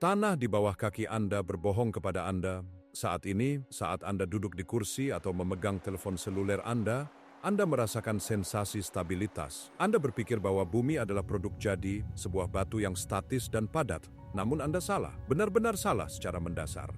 Tanah di bawah kaki Anda berbohong kepada Anda. Saat ini, saat Anda duduk di kursi atau memegang telepon seluler Anda merasakan sensasi stabilitas. Anda berpikir bahwa bumi adalah produk jadi, sebuah batu yang statis dan padat. Namun Anda salah, benar-benar salah secara mendasar.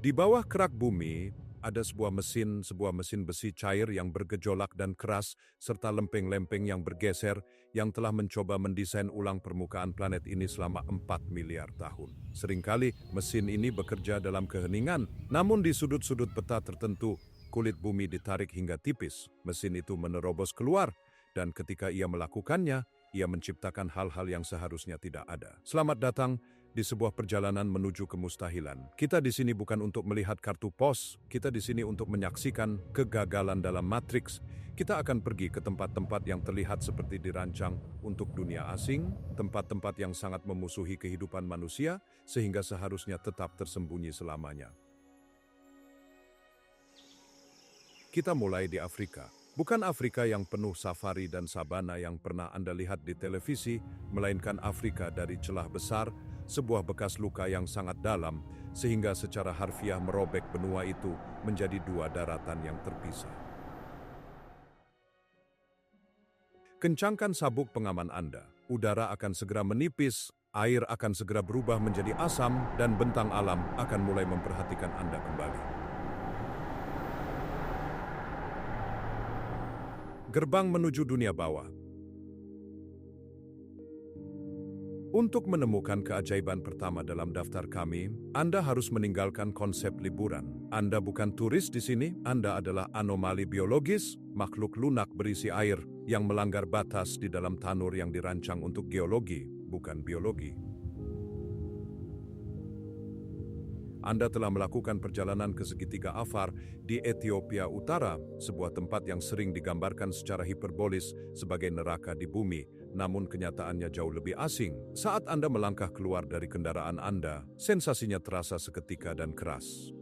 Di bawah kerak bumi, ada sebuah mesin besi cair yang bergejolak dan keras, serta lempeng-lempeng yang bergeser, yang telah mencoba mendesain ulang permukaan planet ini selama 4 miliar tahun. Seringkali, mesin ini bekerja dalam keheningan, namun di sudut-sudut peta tertentu, kulit bumi ditarik hingga tipis. Mesin itu menerobos keluar, dan ketika ia melakukannya, ia menciptakan hal-hal yang seharusnya tidak ada. Selamat datang di sebuah perjalanan menuju kemustahilan. Kita di sini bukan untuk melihat kartu pos, kita di sini untuk menyaksikan kegagalan dalam matriks. Kita akan pergi ke tempat-tempat yang terlihat seperti dirancang untuk dunia asing, tempat-tempat yang sangat memusuhi kehidupan manusia, sehingga seharusnya tetap tersembunyi selamanya. Kita mulai di Afrika. Bukan Afrika yang penuh safari dan sabana yang pernah Anda lihat di televisi, melainkan Afrika dari celah besar, sebuah bekas luka yang sangat dalam, sehingga secara harfiah merobek benua itu menjadi dua daratan yang terpisah. Kencangkan sabuk pengaman Anda. Udara akan segera menipis, air akan segera berubah menjadi asam, dan bentang alam akan mulai memperhatikan Anda kembali. Gerbang menuju dunia bawah. Untuk menemukan keajaiban pertama dalam daftar kami, Anda harus meninggalkan konsep liburan. Anda bukan turis di sini, Anda adalah anomali biologis, makhluk lunak berisi air yang melanggar batas di dalam tanur yang dirancang untuk geologi, bukan biologi. Anda telah melakukan perjalanan ke segitiga Afar di Ethiopia Utara, sebuah tempat yang sering digambarkan secara hiperbolis sebagai neraka di bumi, namun kenyataannya jauh lebih asing. Saat Anda melangkah keluar dari kendaraan Anda, sensasinya terasa seketika dan keras.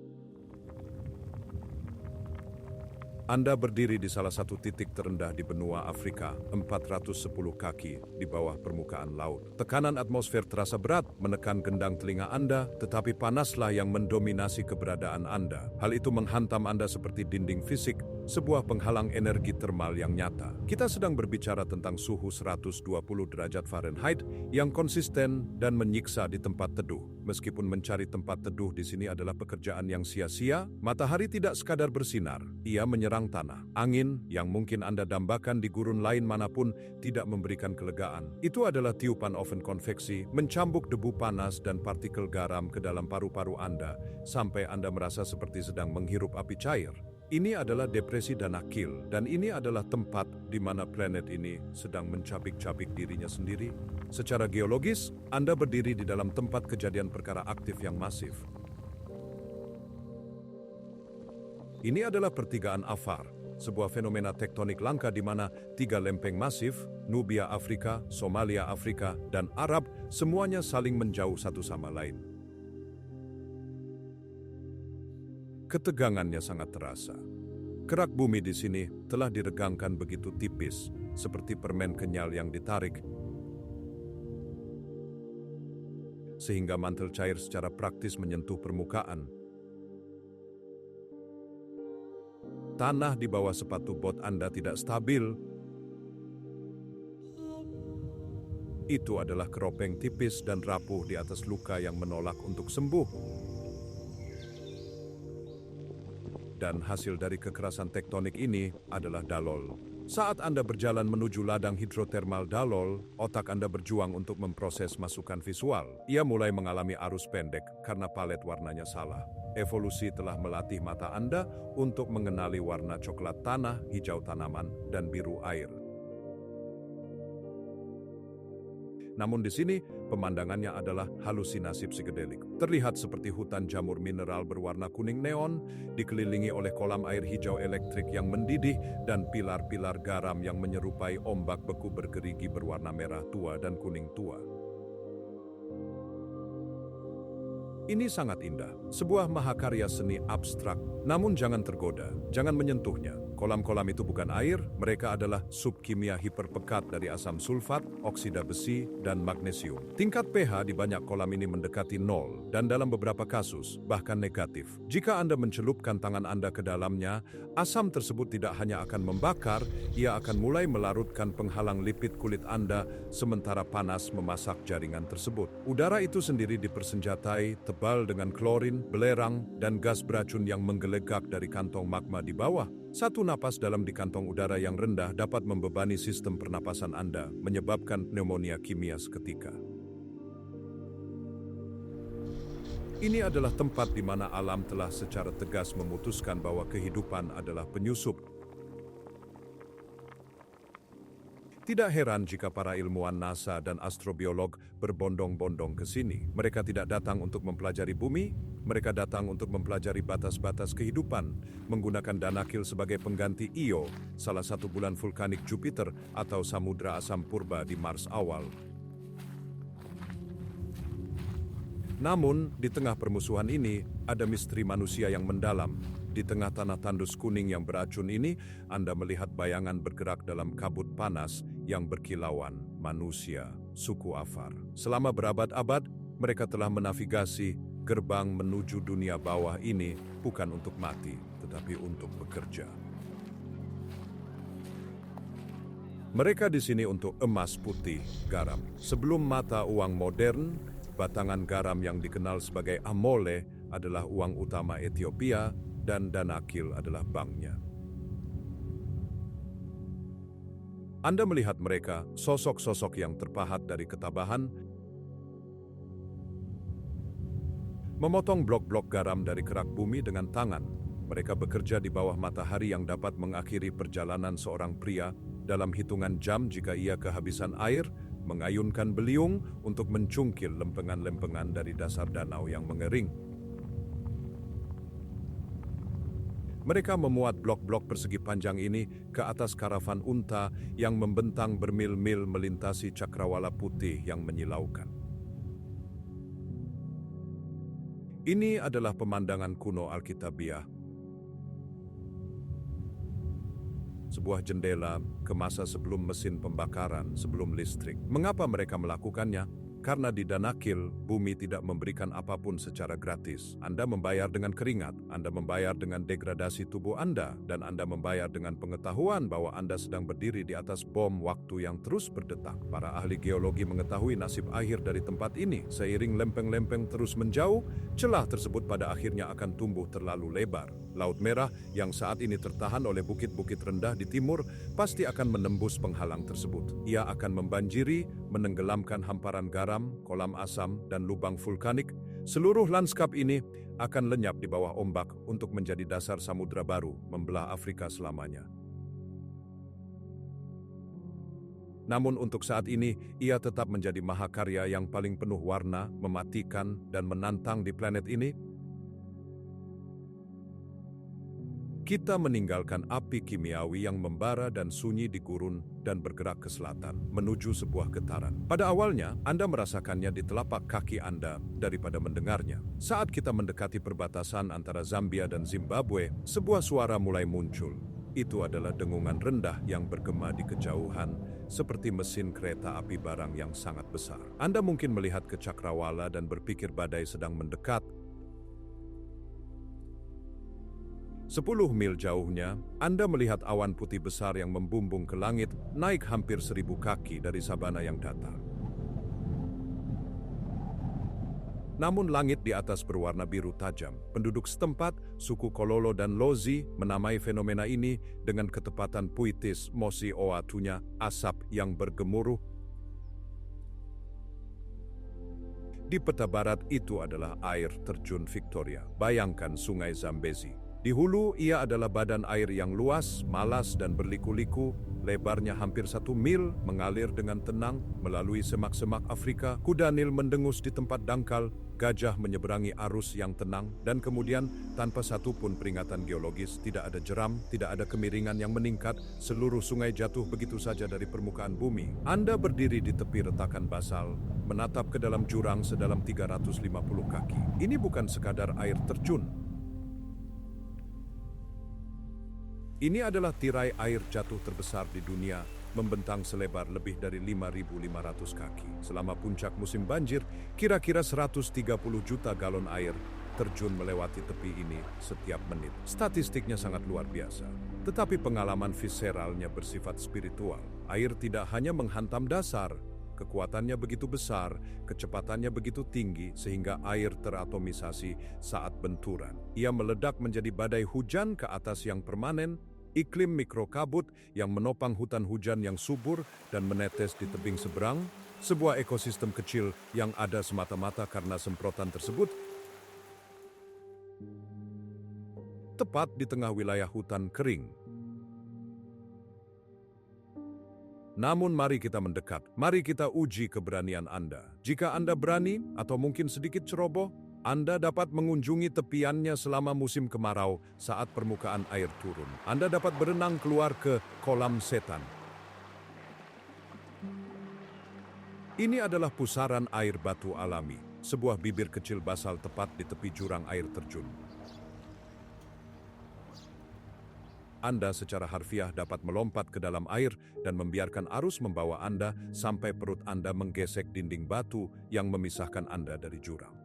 Anda berdiri di salah satu titik terendah di benua Afrika, 410 kaki di bawah permukaan laut. Tekanan atmosfer terasa berat, menekan gendang telinga Anda, tetapi panaslah yang mendominasi keberadaan Anda. Hal itu menghantam Anda seperti dinding fisik, sebuah penghalang energi termal yang nyata. Kita sedang berbicara tentang suhu 120 derajat Fahrenheit yang konsisten dan menyiksa di tempat teduh. Meskipun mencari tempat teduh di sini adalah pekerjaan yang sia-sia, matahari tidak sekadar bersinar, ia menyerang tanah. Angin yang mungkin Anda dambakan di gurun lain manapun tidak memberikan kelegaan. Itu adalah tiupan oven konveksi, mencambuk debu panas dan partikel garam ke dalam paru-paru Anda, sampai Anda merasa seperti sedang menghirup api cair. Ini adalah depresi dan akil, dan ini adalah tempat di mana planet ini sedang mencabik-cabik dirinya sendiri. Secara geologis, Anda berdiri di dalam tempat kejadian perkara aktif yang masif. Ini adalah pertigaan Afar, sebuah fenomena tektonik langka di mana tiga lempeng masif, Nubia Afrika, Somalia Afrika, dan Arab, semuanya saling menjauh satu sama lain. Ketegangannya sangat terasa. Kerak bumi di sini telah diregangkan begitu tipis, seperti permen kenyal yang ditarik, sehingga mantel cair secara praktis menyentuh permukaan. Tanah di bawah sepatu bot Anda tidak stabil. Itu adalah keropeng tipis dan rapuh di atas luka yang menolak untuk sembuh. Dan hasil dari kekerasan tektonik ini adalah Dalol. Saat Anda berjalan menuju ladang hidrotermal Dalol, otak Anda berjuang untuk memproses masukan visual. Ia mulai mengalami arus pendek karena palet warnanya salah. Evolusi telah melatih mata Anda untuk mengenali warna coklat tanah, hijau tanaman, dan biru air. Namun di sini, pemandangannya adalah halusinasi psikedelik. Terlihat seperti hutan jamur mineral berwarna kuning neon, dikelilingi oleh kolam air hijau elektrik yang mendidih, dan pilar-pilar garam yang menyerupai ombak beku bergerigi berwarna merah tua dan kuning tua. Ini sangat indah, sebuah mahakarya seni abstrak. Namun jangan tergoda, jangan menyentuhnya. Kolam-kolam itu bukan air, mereka adalah subkimia hiperpekat dari asam sulfat, oksida besi, dan magnesium. Tingkat pH di banyak kolam ini mendekati 0, dan dalam beberapa kasus, bahkan negatif. Jika Anda mencelupkan tangan Anda ke dalamnya, asam tersebut tidak hanya akan membakar, ia akan mulai melarutkan penghalang lipid kulit Anda, sementara panas memasak jaringan tersebut. Udara itu sendiri dipersenjatai, tebal dengan klorin, belerang, dan gas beracun yang menggelegak dari kantong magma di bawah. Satu napas dalam di kantong udara yang rendah dapat membebani sistem pernapasan Anda, menyebabkan pneumonia kimia seketika. Ini adalah tempat di mana alam telah secara tegas memutuskan bahwa kehidupan adalah penyusup. Tidak heran jika para ilmuwan NASA dan astrobiolog berbondong-bondong ke sini. Mereka tidak datang untuk mempelajari bumi, mereka datang untuk mempelajari batas-batas kehidupan, menggunakan Danakil sebagai pengganti Io, salah satu bulan vulkanik Jupiter atau samudra asam purba di Mars awal. Namun, di tengah permusuhan ini, ada misteri manusia yang mendalam. Di tengah tanah tandus kuning yang beracun ini, Anda melihat bayangan bergerak dalam kabut panas yang berkilauan, manusia, suku Afar. Selama berabad-abad, mereka telah menavigasi gerbang menuju dunia bawah ini bukan untuk mati, tetapi untuk bekerja. Mereka di sini untuk emas putih, garam. Sebelum mata uang modern, batangan garam yang dikenal sebagai amole adalah uang utama Ethiopia dan Danakil adalah banknya. Anda melihat mereka, sosok-sosok yang terpahat dari ketabahan, memotong blok-blok garam dari kerak bumi dengan tangan. Mereka bekerja di bawah matahari yang dapat mengakhiri perjalanan seorang pria dalam hitungan jam jika ia kehabisan air, mengayunkan beliung untuk mencungkil lempengan-lempengan dari dasar danau yang mengering. Mereka memuat blok-blok persegi panjang ini ke atas karavan unta yang membentang bermil-mil melintasi cakrawala putih yang menyilaukan. Ini adalah pemandangan kuno Alkitabiah. Sebuah jendela ke masa sebelum mesin pembakaran, sebelum listrik. Mengapa mereka melakukannya? Karena di Danakil, bumi tidak memberikan apapun secara gratis. Anda membayar dengan keringat, Anda membayar dengan degradasi tubuh Anda, dan Anda membayar dengan pengetahuan bahwa Anda sedang berdiri di atas bom waktu yang terus berdetak. Para ahli geologi mengetahui nasib akhir dari tempat ini. Seiring lempeng-lempeng terus menjauh, celah tersebut pada akhirnya akan tumbuh terlalu lebar. Laut Merah yang saat ini tertahan oleh bukit-bukit rendah di timur pasti akan menembus penghalang tersebut. Ia akan membanjiri, menenggelamkan hamparan garam, kolam asam, dan lubang vulkanik. Seluruh lanskap ini akan lenyap di bawah ombak untuk menjadi dasar samudra baru, membelah Afrika selamanya. Namun untuk saat ini, ia tetap menjadi mahakarya yang paling penuh warna, mematikan, dan menantang di planet ini. Kita meninggalkan api kimiawi yang membara dan sunyi di gurun dan bergerak ke selatan, menuju sebuah getaran. Pada awalnya, Anda merasakannya di telapak kaki Anda daripada mendengarnya. Saat kita mendekati perbatasan antara Zambia dan Zimbabwe, sebuah suara mulai muncul. Itu adalah dengungan rendah yang bergema di kejauhan, seperti mesin kereta api barang yang sangat besar. Anda mungkin melihat ke cakrawala dan berpikir badai sedang mendekat. 10 mil jauhnya, Anda melihat awan putih besar yang membumbung ke langit, naik hampir 1000 kaki dari sabana yang datar. Namun langit di atas berwarna biru tajam. Penduduk setempat, suku Kololo dan Lozi, menamai fenomena ini dengan ketepatan puitis Mosi Oatunya, asap yang bergemuruh. Di peta barat itu adalah air terjun Victoria. Bayangkan sungai Zambezi. Di hulu, ia adalah badan air yang luas, malas, dan berliku-liku, lebarnya hampir 1 mil, mengalir dengan tenang melalui semak-semak Afrika. Kuda Nil mendengus di tempat dangkal, gajah menyeberangi arus yang tenang, dan kemudian tanpa satu pun peringatan geologis, tidak ada jeram, tidak ada kemiringan yang meningkat, seluruh sungai jatuh begitu saja dari permukaan bumi. Anda berdiri di tepi retakan basal, menatap ke dalam jurang sedalam 350 kaki. Ini bukan sekadar air terjun. Ini adalah tirai air jatuh terbesar di dunia, membentang selebar lebih dari 5.500 kaki. Selama puncak musim banjir, kira-kira 130 juta galon air terjun melewati tepi ini setiap menit. Statistiknya sangat luar biasa. Tetapi pengalaman visceralnya bersifat spiritual. Air tidak hanya menghantam dasar, kekuatannya begitu besar, kecepatannya begitu tinggi sehingga air teratomisasi saat benturan. Ia meledak menjadi badai hujan ke atas yang permanen, iklim mikrokabut yang menopang hutan hujan yang subur dan menetes di tebing seberang, sebuah ekosistem kecil yang ada semata-mata karena semprotan tersebut, tepat di tengah wilayah hutan kering. Namun mari kita mendekat, mari kita uji keberanian Anda. Jika Anda berani, atau mungkin sedikit ceroboh, Anda dapat mengunjungi tepiannya selama musim kemarau saat permukaan air turun. Anda dapat berenang keluar ke kolam setan. Ini adalah pusaran air batu alami, sebuah bibir kecil basal tepat di tepi jurang air terjun. Anda secara harfiah dapat melompat ke dalam air dan membiarkan arus membawa Anda sampai perut Anda menggesek dinding batu yang memisahkan Anda dari jurang.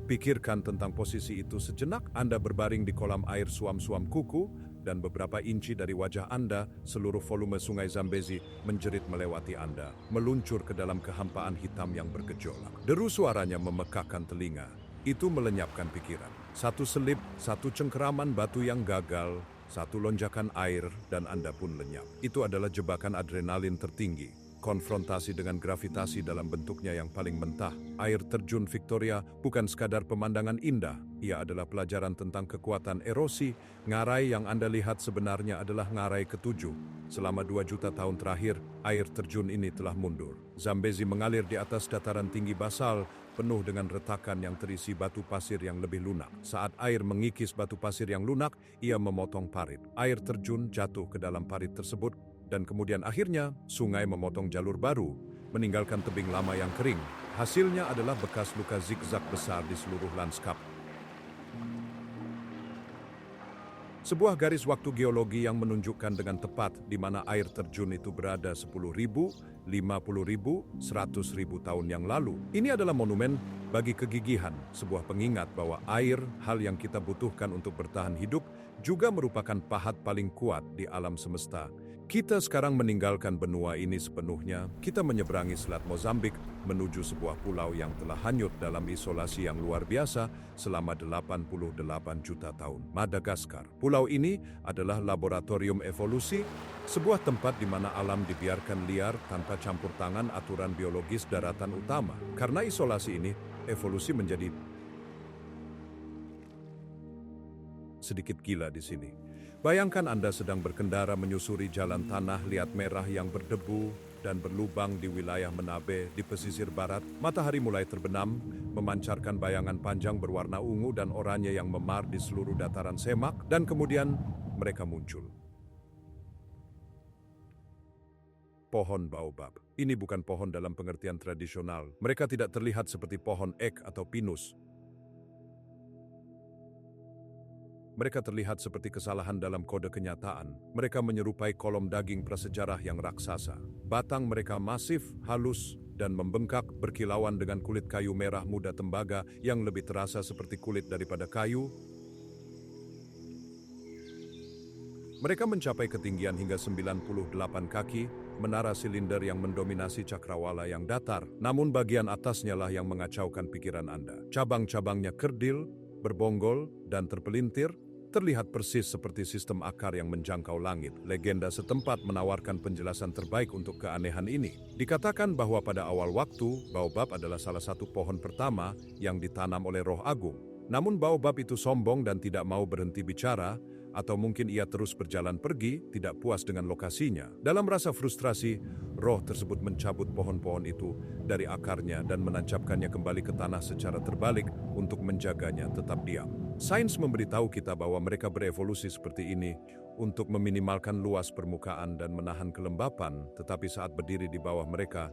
Pikirkan tentang posisi itu sejenak. Anda berbaring di kolam air suam-suam kuku, dan beberapa inci dari wajah Anda, seluruh volume sungai Zambezi menjerit melewati Anda, meluncur ke dalam kehampaan hitam yang bergejolak. Deru suaranya memekakkan telinga. Itu melenyapkan pikiran. Satu selip, satu cengkeraman batu yang gagal, satu lonjakan air, dan Anda pun lenyap. Itu adalah jebakan adrenalin tertinggi. Konfrontasi dengan gravitasi dalam bentuknya yang paling mentah. Air terjun Victoria bukan sekadar pemandangan indah. Ia adalah pelajaran tentang kekuatan erosi. Ngarai yang Anda lihat sebenarnya adalah ngarai ketujuh. Selama 2 juta tahun terakhir, air terjun ini telah mundur. Zambezi mengalir di atas dataran tinggi basal, penuh dengan retakan yang terisi batu pasir yang lebih lunak. Saat air mengikis batu pasir yang lunak, ia memotong parit. Air terjun jatuh ke dalam parit tersebut, dan kemudian akhirnya sungai memotong jalur baru, meninggalkan tebing lama yang kering. Hasilnya adalah bekas luka zigzag besar di seluruh lanskap. Sebuah garis waktu geologi yang menunjukkan dengan tepat di mana air terjun itu berada 10.000, 50.000, 100.000 tahun yang lalu. Ini adalah monumen bagi kegigihan, sebuah pengingat bahwa air, hal yang kita butuhkan untuk bertahan hidup, juga merupakan pahat paling kuat di alam semesta. Kita sekarang meninggalkan benua ini sepenuhnya. Kita menyeberangi Selat Mozambik menuju sebuah pulau yang telah hanyut dalam isolasi yang luar biasa selama 88 juta tahun. Madagaskar. Pulau ini adalah laboratorium evolusi, sebuah tempat di mana alam dibiarkan liar tanpa campur tangan aturan biologis daratan utama. Karena isolasi ini, evolusi menjadi sedikit gila di sini. Bayangkan Anda sedang berkendara menyusuri jalan tanah liat merah yang berdebu dan berlubang di wilayah Menabe di pesisir barat. Matahari mulai terbenam, memancarkan bayangan panjang berwarna ungu dan oranye yang memar di seluruh dataran semak, dan kemudian mereka muncul. Pohon baobab. Ini bukan pohon dalam pengertian tradisional. Mereka tidak terlihat seperti pohon ek atau pinus. Mereka terlihat seperti kesalahan dalam kode kenyataan. Mereka menyerupai kolom daging prasejarah yang raksasa. Batang mereka masif, halus, dan membengkak, berkilauan dengan kulit kayu merah muda tembaga yang lebih terasa seperti kulit daripada kayu. Mereka mencapai ketinggian hingga 98 kaki, menara silinder yang mendominasi cakrawala yang datar. Namun bagian atasnya lah yang mengacaukan pikiran Anda. Cabang-cabangnya kerdil, berbonggol, dan terpelintir, terlihat persis seperti sistem akar yang menjangkau langit. Legenda setempat menawarkan penjelasan terbaik untuk keanehan ini. Dikatakan bahwa pada awal waktu, baobab adalah salah satu pohon pertama yang ditanam oleh Roh Agung. Namun baobab itu sombong dan tidak mau berhenti bicara, atau mungkin ia terus berjalan pergi, tidak puas dengan lokasinya. Dalam rasa frustrasi, roh tersebut mencabut pohon-pohon itu dari akarnya dan menancapkannya kembali ke tanah secara terbalik untuk menjaganya tetap diam. Sains memberitahu kita bahwa mereka berevolusi seperti ini untuk meminimalkan luas permukaan dan menahan kelembapan, tetapi saat berdiri di bawah mereka,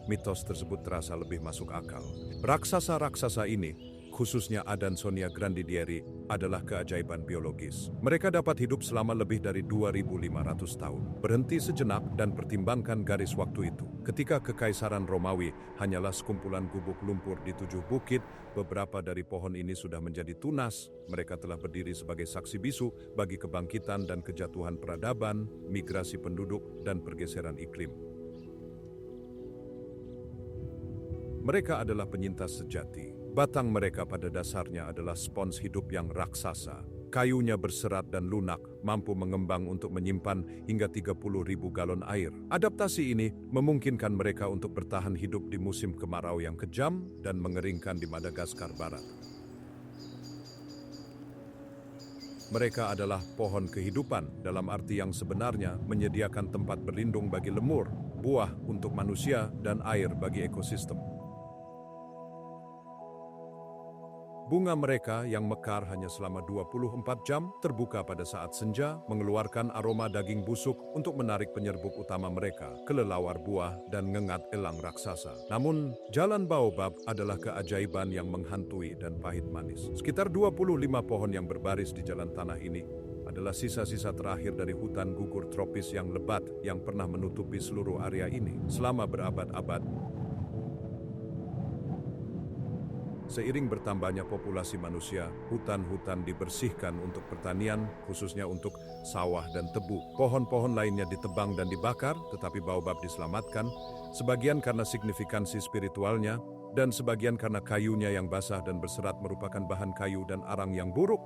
mitos tersebut terasa lebih masuk akal. Raksasa-raksasa ini, khususnya Adansonia grandidieri, adalah keajaiban biologis. Mereka dapat hidup selama lebih dari 2.500 tahun. Berhenti sejenak dan pertimbangkan garis waktu itu. Ketika Kekaisaran Romawi hanyalah sekumpulan gubuk lumpur di 7 bukit, beberapa dari pohon ini sudah menjadi tunas. Mereka telah berdiri sebagai saksi bisu bagi kebangkitan dan kejatuhan peradaban, migrasi penduduk, dan pergeseran iklim. Mereka adalah penyintas sejati. Batang mereka pada dasarnya adalah spons hidup yang raksasa. Kayunya berserat dan lunak, mampu mengembang untuk menyimpan hingga 30.000 galon air. Adaptasi ini memungkinkan mereka untuk bertahan hidup di musim kemarau yang kejam dan mengeringkan di Madagaskar Barat. Mereka adalah pohon kehidupan dalam arti yang sebenarnya, menyediakan tempat berlindung bagi lemur, buah untuk manusia, dan air bagi ekosistem. Bunga mereka yang mekar hanya selama 24 jam, terbuka pada saat senja, mengeluarkan aroma daging busuk untuk menarik penyerbuk utama mereka, kelelawar buah dan ngengat elang raksasa. Namun, jalan baobab adalah keajaiban yang menghantui dan pahit manis. Sekitar 25 pohon yang berbaris di jalan tanah ini adalah sisa-sisa terakhir dari hutan gugur tropis yang lebat yang pernah menutupi seluruh area ini selama berabad-abad. Seiring bertambahnya populasi manusia, hutan-hutan dibersihkan untuk pertanian, khususnya untuk sawah dan tebu. Pohon-pohon lainnya ditebang dan dibakar, tetapi baobab diselamatkan, sebagian karena signifikansi spiritualnya, dan sebagian karena kayunya yang basah dan berserat merupakan bahan kayu dan arang yang buruk.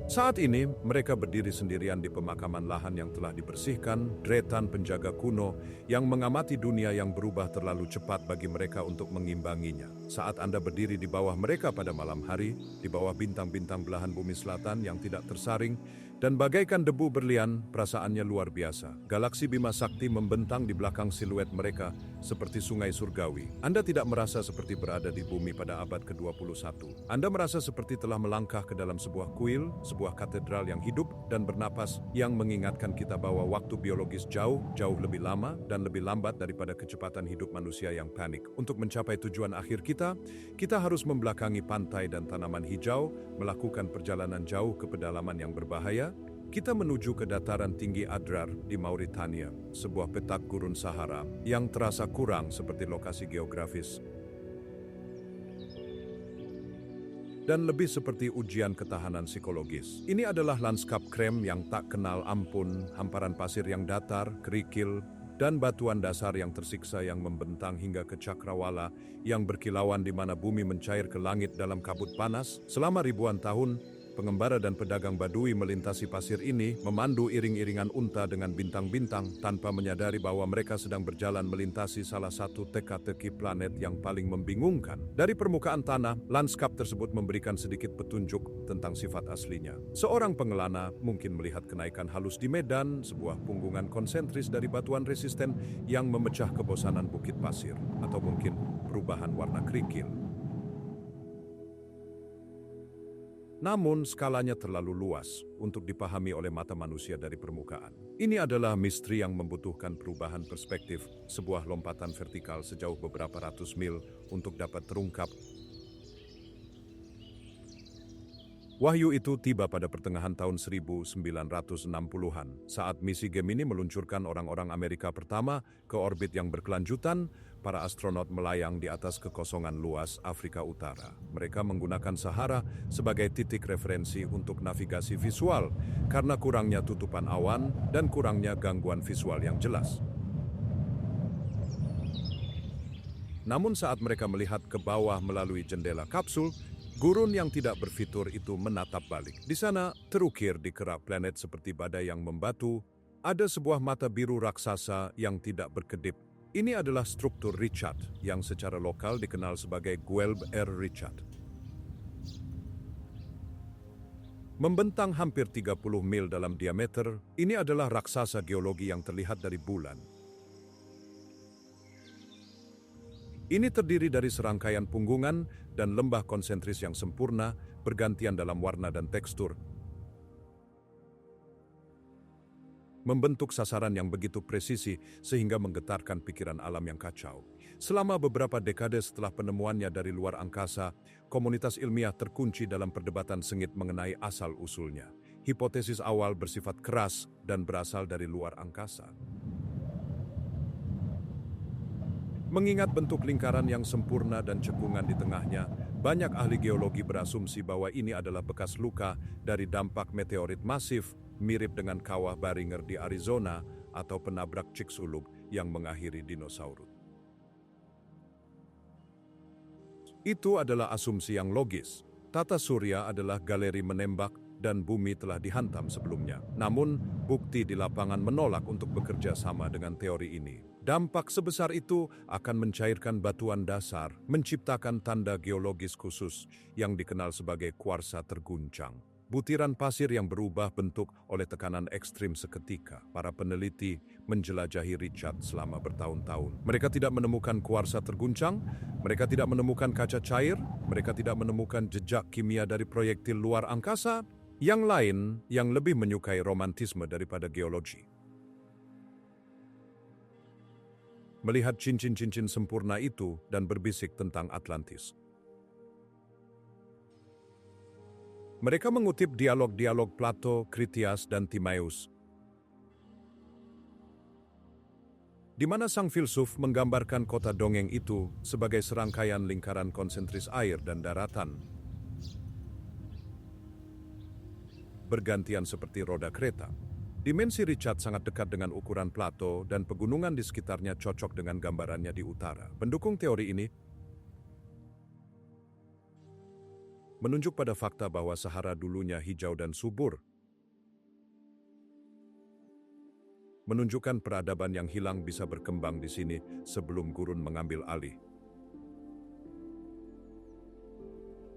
Saat ini, mereka berdiri sendirian di pemakaman lahan yang telah dibersihkan, deretan penjaga kuno yang mengamati dunia yang berubah terlalu cepat bagi mereka untuk mengimbanginya. Saat Anda berdiri di bawah mereka pada malam hari, di bawah bintang-bintang belahan bumi selatan yang tidak tersaring, dan bagaikan debu berlian, perasaannya luar biasa. Galaksi Bima Sakti membentang di belakang siluet mereka seperti sungai surgawi. Anda tidak merasa seperti berada di bumi pada abad ke-21. Anda merasa seperti telah melangkah ke dalam sebuah kuil, sebuah katedral yang hidup dan bernapas, yang mengingatkan kita bahwa waktu biologis jauh lebih lama dan lebih lambat daripada kecepatan hidup manusia yang panik. Untuk mencapai tujuan akhir kita harus membelakangi pantai dan tanaman hijau, melakukan perjalanan jauh ke pedalaman yang berbahaya. Kita menuju ke dataran tinggi Adrar di Mauritania, sebuah petak gurun Sahara yang terasa kurang seperti lokasi geografis dan lebih seperti ujian ketahanan psikologis. Ini adalah lanskap krem yang tak kenal ampun, hamparan pasir yang datar, kerikil, dan batuan dasar yang tersiksa yang membentang hingga ke cakrawala yang berkilauan di mana bumi mencair ke langit dalam kabut panas. Selama ribuan tahun, pengembara dan pedagang Badui melintasi pasir ini, memandu iring-iringan unta dengan bintang-bintang tanpa menyadari bahwa mereka sedang berjalan melintasi salah satu teka-teki planet yang paling membingungkan. Dari permukaan tanah, lanskap tersebut memberikan sedikit petunjuk tentang sifat aslinya. Seorang pengelana mungkin melihat kenaikan halus di medan, sebuah punggungan konsentris dari batuan resisten yang memecah kebosanan bukit pasir, atau mungkin perubahan warna kerikil. Namun, skalanya terlalu luas untuk dipahami oleh mata manusia dari permukaan. Ini adalah misteri yang membutuhkan perubahan perspektif, sebuah lompatan vertikal sejauh beberapa ratus mil untuk dapat terungkap. Wahyu itu tiba pada pertengahan tahun 1960-an, saat misi Gemini meluncurkan orang-orang Amerika pertama ke orbit yang berkelanjutan. Para astronot melayang di atas kekosongan luas Afrika Utara. Mereka menggunakan Sahara sebagai titik referensi untuk navigasi visual karena kurangnya tutupan awan dan kurangnya gangguan visual yang jelas. Namun saat mereka melihat ke bawah melalui jendela kapsul, gurun yang tidak berfitur itu menatap balik. Di sana, terukir di kerak planet seperti badai yang membatu, ada sebuah mata biru raksasa yang tidak berkedip, Ini adalah struktur Richat yang secara lokal dikenal sebagai Guelb Richat. Membentang hampir 30 mil dalam diameter, ini adalah raksasa geologi yang terlihat dari bulan. Ini terdiri dari serangkaian punggungan dan lembah konsentris yang sempurna, bergantian dalam warna dan tekstur, membentuk sasaran yang begitu presisi sehingga menggetarkan pikiran alam yang kacau. Selama beberapa dekade setelah penemuannya dari luar angkasa, komunitas ilmiah terkunci dalam perdebatan sengit mengenai asal-usulnya. Hipotesis awal bersifat keras dan berasal dari luar angkasa. Mengingat bentuk lingkaran yang sempurna dan cekungan di tengahnya, banyak ahli geologi berasumsi bahwa ini adalah bekas luka dari dampak meteorit masif mirip dengan kawah Baringer di Arizona atau penabrak Chicxulub yang mengakhiri dinosaurus. Itu adalah asumsi yang logis. Tata surya adalah galeri menembak dan bumi telah dihantam sebelumnya. Namun, bukti di lapangan menolak untuk bekerja sama dengan teori ini. Dampak sebesar itu akan mencairkan batuan dasar, menciptakan tanda geologis khusus yang dikenal sebagai kuarsa terguncang. Butiran pasir yang berubah bentuk oleh tekanan ekstrim seketika. Para peneliti menjelajahi Richat selama bertahun-tahun. Mereka tidak menemukan kuarsa terguncang, mereka tidak menemukan kaca cair, mereka tidak menemukan jejak kimia dari proyektil luar angkasa. Yang lain yang lebih menyukai romantisme daripada geologi. Melihat cincin-cincin sempurna itu dan berbisik tentang Atlantis. Mereka mengutip dialog-dialog Plato, Critias, dan Timaeus, di mana sang filsuf menggambarkan kota dongeng itu sebagai serangkaian lingkaran konsentris air dan daratan, bergantian seperti roda kereta. Dimensi Richat sangat dekat dengan ukuran Plato dan pegunungan di sekitarnya cocok dengan gambarannya di utara. Pendukung teori ini menunjuk pada fakta bahwa Sahara dulunya hijau dan subur, menunjukkan peradaban yang hilang bisa berkembang di sini sebelum gurun mengambil alih.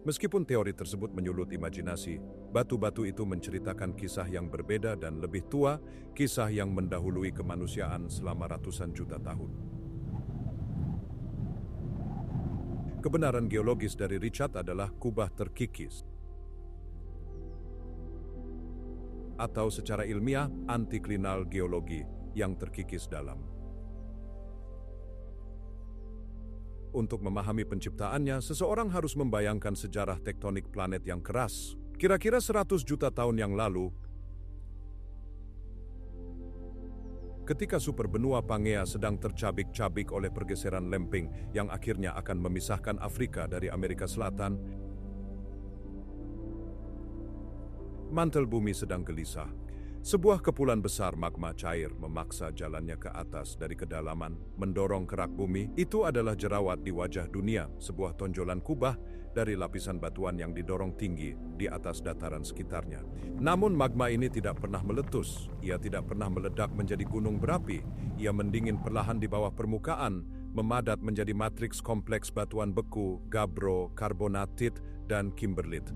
Meskipun teori tersebut menyulut imajinasi, batu-batu itu menceritakan kisah yang berbeda dan lebih tua, kisah yang mendahului kemanusiaan selama ratusan juta tahun. Kebenaran geologis dari Richat adalah kubah terkikis, atau secara ilmiah antiklinal geologi yang terkikis dalam. Untuk memahami penciptaannya, seseorang harus membayangkan sejarah tektonik planet yang keras. Kira-kira 100 juta tahun yang lalu, ketika superbenua Pangea sedang tercabik-cabik oleh pergeseran lempeng yang akhirnya akan memisahkan Afrika dari Amerika Selatan, mantel bumi sedang gelisah. Sebuah kepulan besar magma cair memaksa jalannya ke atas dari kedalaman, mendorong kerak bumi. Itu adalah jerawat di wajah dunia, sebuah tonjolan kubah dari lapisan batuan yang didorong tinggi di atas dataran sekitarnya. Namun magma ini tidak pernah meletus, ia tidak pernah meledak menjadi gunung berapi, ia mendingin perlahan di bawah permukaan, memadat menjadi matriks kompleks batuan beku, gabbro, karbonatit, dan kimberlit.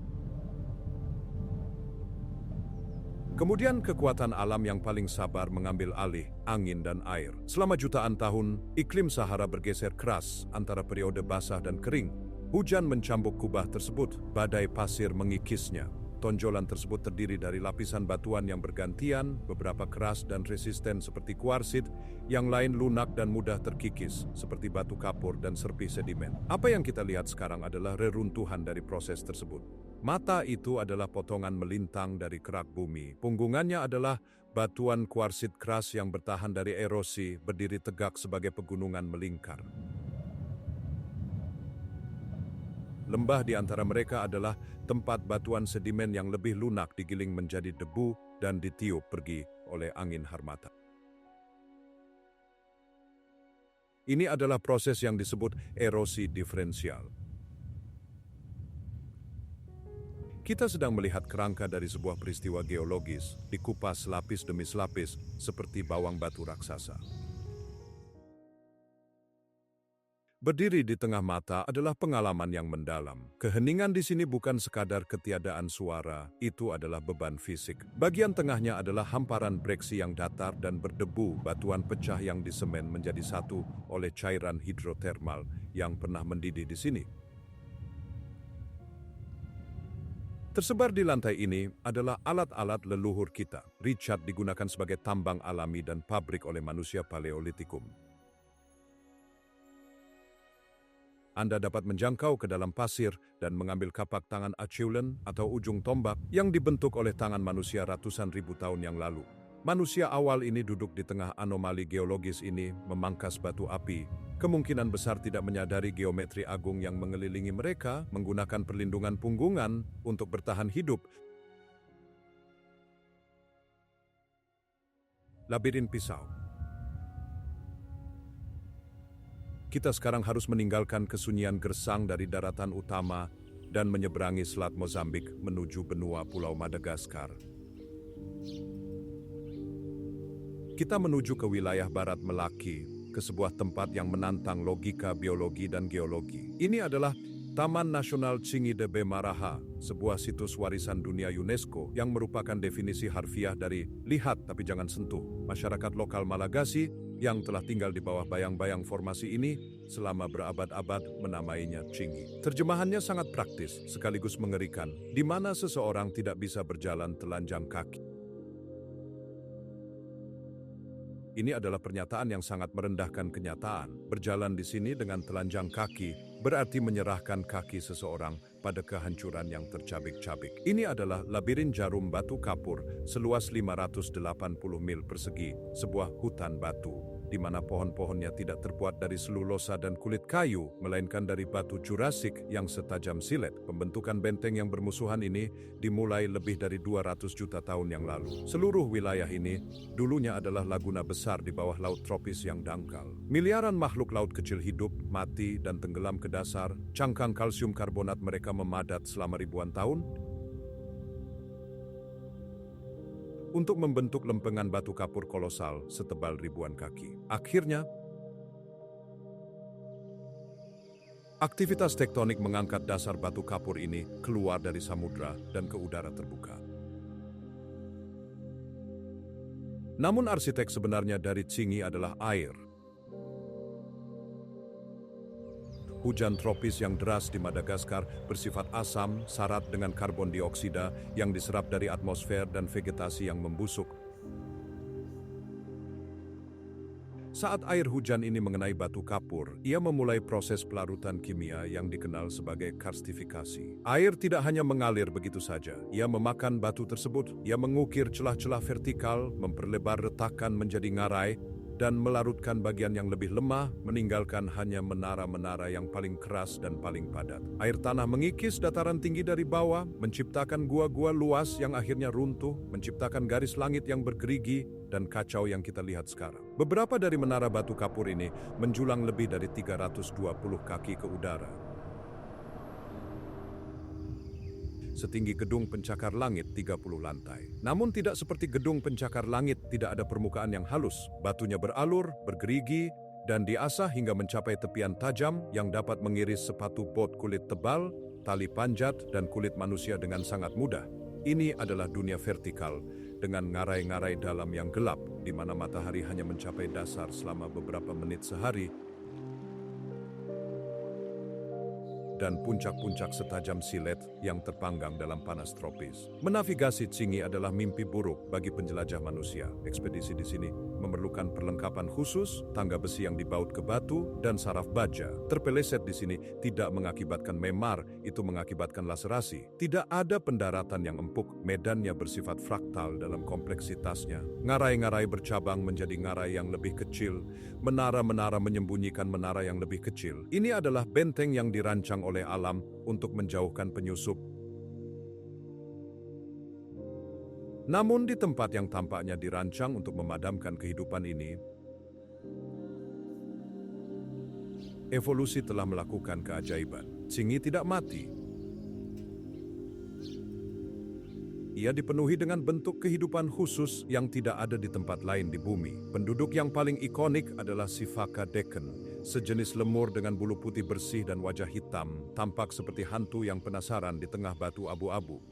Kemudian kekuatan alam yang paling sabar mengambil alih, angin dan air. Selama jutaan tahun, iklim Sahara bergeser keras antara periode basah dan kering. Hujan mencambuk kubah tersebut, badai pasir mengikisnya. Tonjolan tersebut terdiri dari lapisan batuan yang bergantian, beberapa keras dan resisten seperti kuarsit, yang lain lunak dan mudah terkikis seperti batu kapur dan serpi sedimen. Apa yang kita lihat sekarang adalah reruntuhan dari proses tersebut. Mata itu adalah potongan melintang dari kerak bumi. Punggungannya adalah batuan kuarsit keras yang bertahan dari erosi, berdiri tegak sebagai pegunungan melingkar. Lembah di antara mereka adalah tempat batuan sedimen yang lebih lunak digiling menjadi debu dan ditiup pergi oleh angin harmata. Ini adalah proses yang disebut erosi diferensial. Kita sedang melihat kerangka dari sebuah peristiwa geologis, dikupas lapis demi lapis seperti bawang batu raksasa. Berdiri di tengah mata adalah pengalaman yang mendalam. Keheningan di sini bukan sekadar ketiadaan suara, itu adalah beban fisik. Bagian tengahnya adalah hamparan breksi yang datar dan berdebu, batuan pecah yang disemen menjadi satu oleh cairan hidrotermal yang pernah mendidih di sini. Tersebar di lantai ini adalah alat-alat leluhur kita. Richard digunakan sebagai tambang alami dan pabrik oleh manusia Paleolitikum. Anda dapat menjangkau ke dalam pasir dan mengambil kapak tangan Acheulean atau ujung tombak yang dibentuk oleh tangan manusia ratusan ribu tahun yang lalu. Manusia awal ini duduk di tengah anomali geologis ini, memangkas batu api. Kemungkinan besar tidak menyadari geometri agung yang mengelilingi mereka, menggunakan perlindungan punggungan untuk bertahan hidup. Labirin pisau. Kita sekarang harus meninggalkan kesunyian gersang dari daratan utama dan menyeberangi Selat Mozambik menuju benua Pulau Madagaskar. Kita menuju ke wilayah barat Melaki, ke sebuah tempat yang menantang logika biologi dan geologi. Ini adalah Taman Nasional Tsingy de Bemaraha, sebuah situs warisan dunia UNESCO yang merupakan definisi harfiah dari lihat tapi jangan sentuh. Masyarakat lokal Malagasy yang telah tinggal di bawah bayang-bayang formasi ini selama berabad-abad menamainya Tsingy. Terjemahannya sangat praktis sekaligus mengerikan, di mana seseorang tidak bisa berjalan telanjang kaki. Ini adalah pernyataan yang sangat merendahkan kenyataan. Berjalan di sini dengan telanjang kaki berarti menyerahkan kaki seseorang pada kehancuran yang tercabik-cabik. Ini adalah labirin jarum batu kapur seluas 580 mil persegi, sebuah hutan batu, di mana pohon-pohonnya tidak terbuat dari selulosa dan kulit kayu, melainkan dari batu Jurassik yang setajam silet. Pembentukan benteng yang bermusuhan ini dimulai lebih dari 200 juta tahun yang lalu. Seluruh wilayah ini dulunya adalah laguna besar di bawah laut tropis yang dangkal. Miliaran makhluk laut kecil hidup, mati, dan tenggelam ke dasar. Cangkang kalsium karbonat mereka memadat selama ribuan tahun untuk membentuk lempengan batu kapur kolosal setebal ribuan kaki. Akhirnya, aktivitas tektonik mengangkat dasar batu kapur ini keluar dari samudra dan ke udara terbuka. Namun arsitek sebenarnya dari Tsingy adalah air. Hujan tropis yang deras di Madagaskar bersifat asam, syarat dengan karbon dioksida yang diserap dari atmosfer dan vegetasi yang membusuk. Saat air hujan ini mengenai batu kapur, ia memulai proses pelarutan kimia yang dikenal sebagai karstifikasi. Air tidak hanya mengalir begitu saja, ia memakan batu tersebut, ia mengukir celah-celah vertikal, memperlebar retakan menjadi ngarai, dan melarutkan bagian yang lebih lemah, meninggalkan hanya menara-menara yang paling keras dan paling padat. Air tanah mengikis dataran tinggi dari bawah, menciptakan gua-gua luas yang akhirnya runtuh, menciptakan garis langit yang bergerigi, dan kacau yang kita lihat sekarang. Beberapa dari menara batu kapur ini menjulang lebih dari 320 kaki ke udara. Setinggi gedung pencakar langit 30 lantai. Namun tidak seperti gedung pencakar langit, tidak ada permukaan yang halus. Batunya beralur, bergerigi, dan diasah hingga mencapai tepian tajam yang dapat mengiris sepatu bot kulit tebal, tali panjat, dan kulit manusia dengan sangat mudah. Ini adalah dunia vertikal, dengan ngarai-ngarai dalam yang gelap, di mana matahari hanya mencapai dasar selama beberapa menit sehari, dan puncak-puncak setajam silet yang terpanggang dalam panas tropis. Menavigasi Tsingy adalah mimpi buruk bagi penjelajah manusia. Ekspedisi di sini memerlukan perlengkapan khusus, tangga besi yang dibaut ke batu, dan saraf baja. Terpeleset di sini tidak mengakibatkan memar, itu mengakibatkan laserasi. Tidak ada pendaratan yang empuk, medannya bersifat fraktal dalam kompleksitasnya. Ngarai-ngarai bercabang menjadi ngarai yang lebih kecil, menara-menara menyembunyikan menara yang lebih kecil. Ini adalah benteng yang dirancang oleh alam untuk menjauhkan penyusup. Namun di tempat yang tampaknya dirancang untuk memadamkan kehidupan ini, evolusi telah melakukan keajaiban. Tsingy tidak mati. Ia dipenuhi dengan bentuk kehidupan khusus yang tidak ada di tempat lain di bumi. Penduduk yang paling ikonik adalah Sifaka Deken. sejenis lemur dengan bulu putih bersih dan wajah hitam, tampak seperti hantu yang penasaran di tengah batu abu-abu.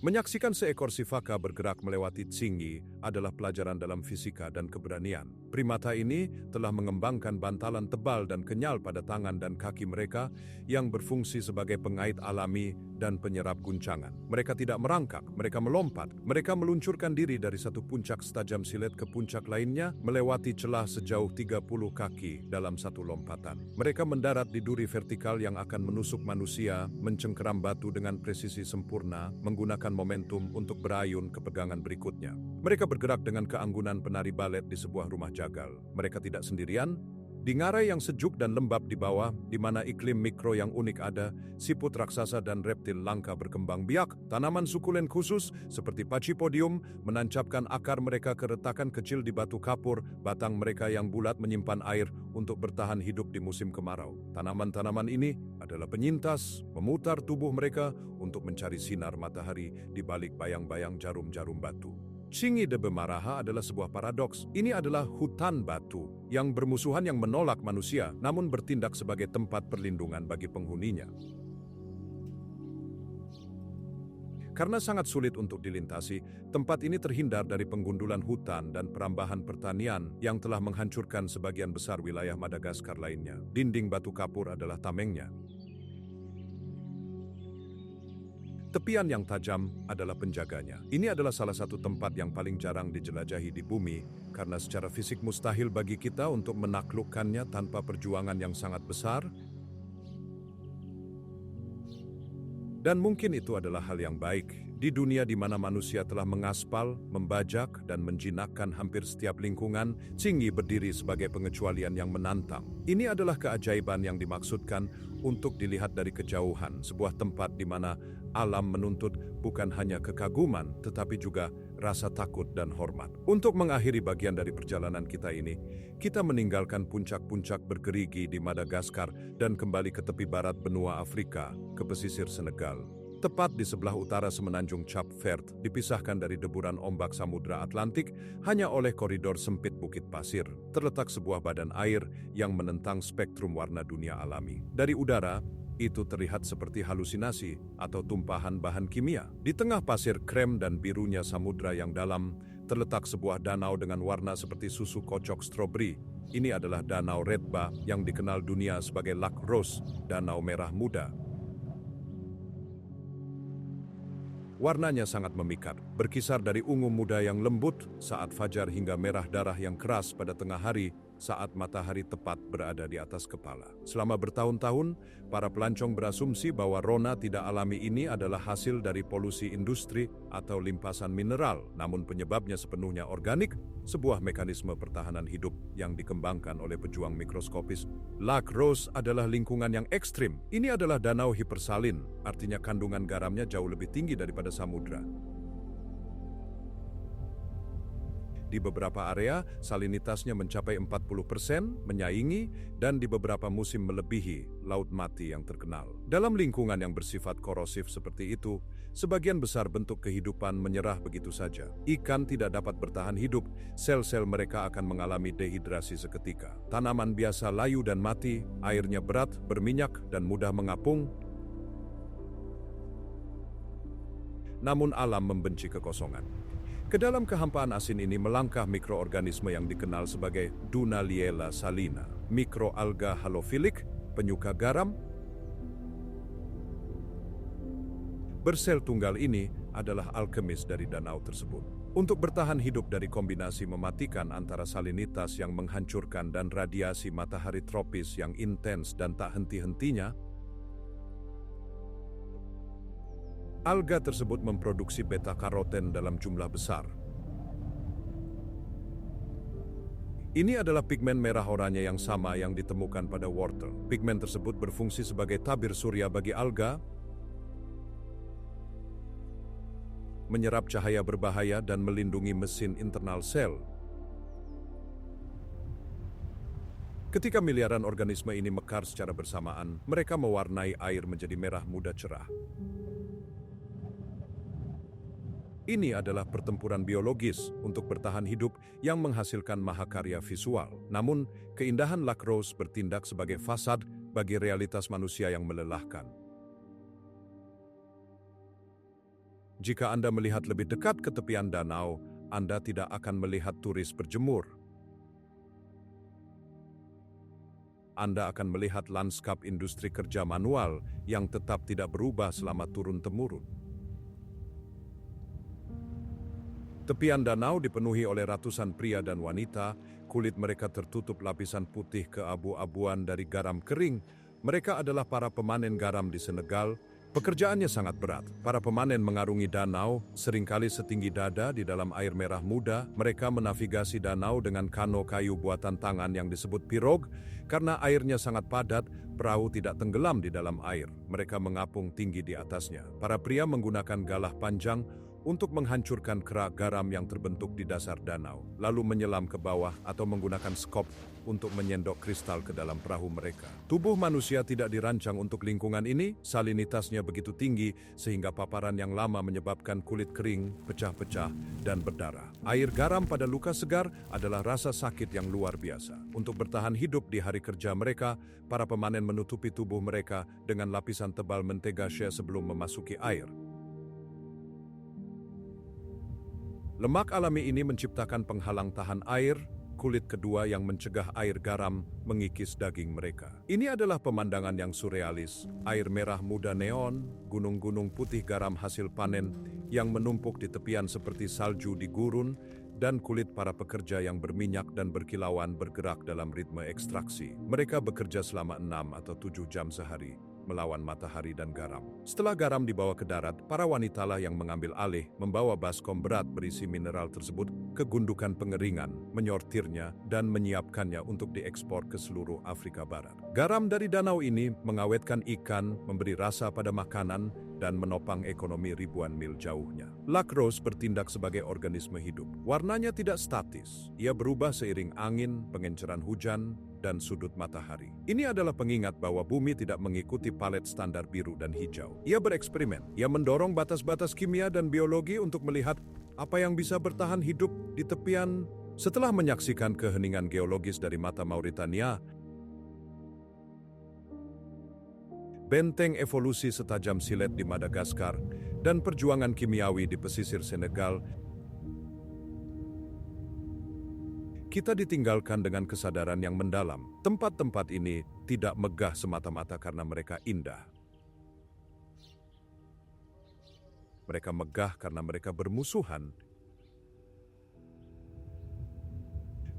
Menyaksikan seekor sifaka bergerak melewati Tsingy adalah pelajaran dalam fisika dan keberanian. Primata ini telah mengembangkan bantalan tebal dan kenyal pada tangan dan kaki mereka yang berfungsi sebagai pengait alami dan penyerap guncangan. Mereka tidak merangkak, mereka melompat. Mereka meluncurkan diri dari satu puncak setajam silet ke puncak lainnya, melewati celah sejauh 30 kaki dalam satu lompatan. Mereka mendarat di duri vertikal yang akan menusuk manusia, mencengkeram batu dengan presisi sempurna, menggunakan momentum untuk berayun ke pegangan berikutnya. Mereka bergerak dengan keanggunan penari balet di sebuah rumah jagal. Mereka tidak sendirian. Di ngarai yang sejuk dan lembab di bawah, di mana iklim mikro yang unik ada, siput raksasa dan reptil langka berkembang biak. Tanaman sukulen khusus, seperti Pachypodium, menancapkan akar mereka ke retakan kecil di batu kapur. Batang mereka yang bulat menyimpan air untuk bertahan hidup di musim kemarau. Tanaman-tanaman ini adalah penyintas, memutar tubuh mereka untuk mencari sinar matahari di balik bayang-bayang jarum-jarum batu. Tsingy de Bemaraha adalah sebuah paradoks. Ini adalah hutan batu yang bermusuhan yang menolak manusia, namun bertindak sebagai tempat perlindungan bagi penghuninya. Karena sangat sulit untuk dilintasi, tempat ini terhindar dari penggundulan hutan dan perambahan pertanian yang telah menghancurkan sebagian besar wilayah Madagaskar lainnya. Dinding batu kapur adalah tamengnya. Tepian yang tajam adalah penjaganya. Ini adalah salah satu tempat yang paling jarang dijelajahi di bumi, karena secara fisik mustahil bagi kita untuk menaklukkannya tanpa perjuangan yang sangat besar. Dan mungkin itu adalah hal yang baik. Di dunia di mana manusia telah mengaspal, membajak, dan menjinakkan hampir setiap lingkungan, Tsingy berdiri sebagai pengecualian yang menantang. Ini adalah keajaiban yang dimaksudkan untuk dilihat dari kejauhan, sebuah tempat di mana alam menuntut bukan hanya kekaguman, tetapi juga rasa takut dan hormat. Untuk mengakhiri bagian dari perjalanan kita ini, kita meninggalkan puncak-puncak bergerigi di Madagaskar dan kembali ke tepi barat benua Afrika, ke pesisir Senegal. Tepat di sebelah utara semenanjung Cap Vert, dipisahkan dari deburan ombak Samudra Atlantik hanya oleh koridor sempit bukit pasir, terletak sebuah badan air yang menentang spektrum warna dunia alami. Dari udara, itu terlihat seperti halusinasi atau tumpahan bahan kimia. Di tengah pasir krem dan birunya samudra yang dalam, terletak sebuah danau dengan warna seperti susu kocok stroberi. Ini adalah Danau Redba yang dikenal dunia sebagai Lac Rose, Danau Merah Muda. Warnanya sangat memikat, berkisar dari ungu muda yang lembut saat fajar hingga merah darah yang keras pada tengah hari saat matahari tepat berada di atas kepala. Selama bertahun-tahun, para pelancong berasumsi bahwa rona tidak alami ini adalah hasil dari polusi industri atau limpasan mineral, namun penyebabnya sepenuhnya organik, sebuah mekanisme pertahanan hidup yang dikembangkan oleh pejuang mikroskopis. Lac Rose adalah lingkungan yang ekstrim. Ini adalah danau hipersalin, artinya kandungan garamnya jauh lebih tinggi daripada samudra. Di beberapa area, salinitasnya mencapai 40%, menyaingi, dan di beberapa musim melebihi laut mati yang terkenal. Dalam lingkungan yang bersifat korosif seperti itu, sebagian besar bentuk kehidupan menyerah begitu saja. Ikan tidak dapat bertahan hidup, sel-sel mereka akan mengalami dehidrasi seketika. Tanaman biasa layu dan mati, airnya berat, berminyak, dan mudah mengapung. Namun alam membenci kekosongan. Ke dalam kehampaan asin ini melangkah mikroorganisme yang dikenal sebagai Dunaliella salina, mikroalga halofilik, penyuka garam. Bersel tunggal ini adalah alkemis dari danau tersebut. Untuk bertahan hidup dari kombinasi mematikan antara salinitas yang menghancurkan dan radiasi matahari tropis yang intens dan tak henti-hentinya, alga tersebut memproduksi beta-karoten dalam jumlah besar. Ini adalah pigmen merah oranye yang sama yang ditemukan pada wortel. Pigmen tersebut berfungsi sebagai tabir surya bagi alga, menyerap cahaya berbahaya dan melindungi mesin internal sel. Ketika miliaran organisme ini mekar secara bersamaan, mereka mewarnai air menjadi merah muda cerah. Ini adalah pertempuran biologis untuk bertahan hidup yang menghasilkan mahakarya visual. Namun, keindahan Lac Rose bertindak sebagai fasad bagi realitas manusia yang melelahkan. Jika Anda melihat lebih dekat ke tepian danau, Anda tidak akan melihat turis berjemur. Anda akan melihat lanskap industri kerja manual yang tetap tidak berubah selama turun-temurun. Tepian danau dipenuhi oleh ratusan pria dan wanita, kulit mereka tertutup lapisan putih keabu-abuan dari garam kering. Mereka adalah para pemanen garam di Senegal. Pekerjaannya sangat berat. Para pemanen mengarungi danau, seringkali setinggi dada di dalam air merah muda. Mereka menavigasi danau dengan kano kayu buatan tangan yang disebut pirog. Karena airnya sangat padat, perahu tidak tenggelam di dalam air. Mereka mengapung tinggi di atasnya. Para pria menggunakan galah panjang untuk menghancurkan kerak garam yang terbentuk di dasar danau, lalu menyelam ke bawah atau menggunakan skop untuk menyendok kristal ke dalam perahu mereka. Tubuh manusia tidak dirancang untuk lingkungan ini, salinitasnya begitu tinggi sehingga paparan yang lama menyebabkan kulit kering, pecah-pecah, dan berdarah. Air garam pada luka segar adalah rasa sakit yang luar biasa. Untuk bertahan hidup di hari kerja mereka, para pemanen menutupi tubuh mereka dengan lapisan tebal mentega shea sebelum memasuki air. Lemak alami ini menciptakan penghalang tahan air, kulit kedua yang mencegah air garam mengikis daging mereka. Ini adalah pemandangan yang surrealis, air merah muda neon, gunung-gunung putih garam hasil panen yang menumpuk di tepian seperti salju di gurun, dan kulit para pekerja yang berminyak dan berkilauan bergerak dalam ritme ekstraksi. Mereka bekerja selama 6 atau 7 jam sehari, melawan matahari dan garam. Setelah garam dibawa ke darat, para wanitalah yang mengambil alih, membawa baskom berat berisi mineral tersebut ke gundukan pengeringan, menyortirnya, dan menyiapkannya untuk diekspor ke seluruh Afrika Barat. Garam dari danau ini mengawetkan ikan, memberi rasa pada makanan, dan menopang ekonomi ribuan mil jauhnya. Lac Rose bertindak sebagai organisme hidup. Warnanya tidak statis. Ia berubah seiring angin, pengenceran hujan, dan sudut matahari. Ini adalah pengingat bahwa bumi tidak mengikuti palet standar biru dan hijau. Ia bereksperimen. Ia mendorong batas-batas kimia dan biologi untuk melihat apa yang bisa bertahan hidup di tepian. Setelah menyaksikan keheningan geologis dari mata Mauritania, benteng evolusi setajam silet di Madagaskar, dan perjuangan kimiawi di pesisir Senegal, kita ditinggalkan dengan kesadaran yang mendalam. Tempat-tempat ini tidak megah semata-mata karena mereka indah. Mereka megah karena mereka bermusuhan.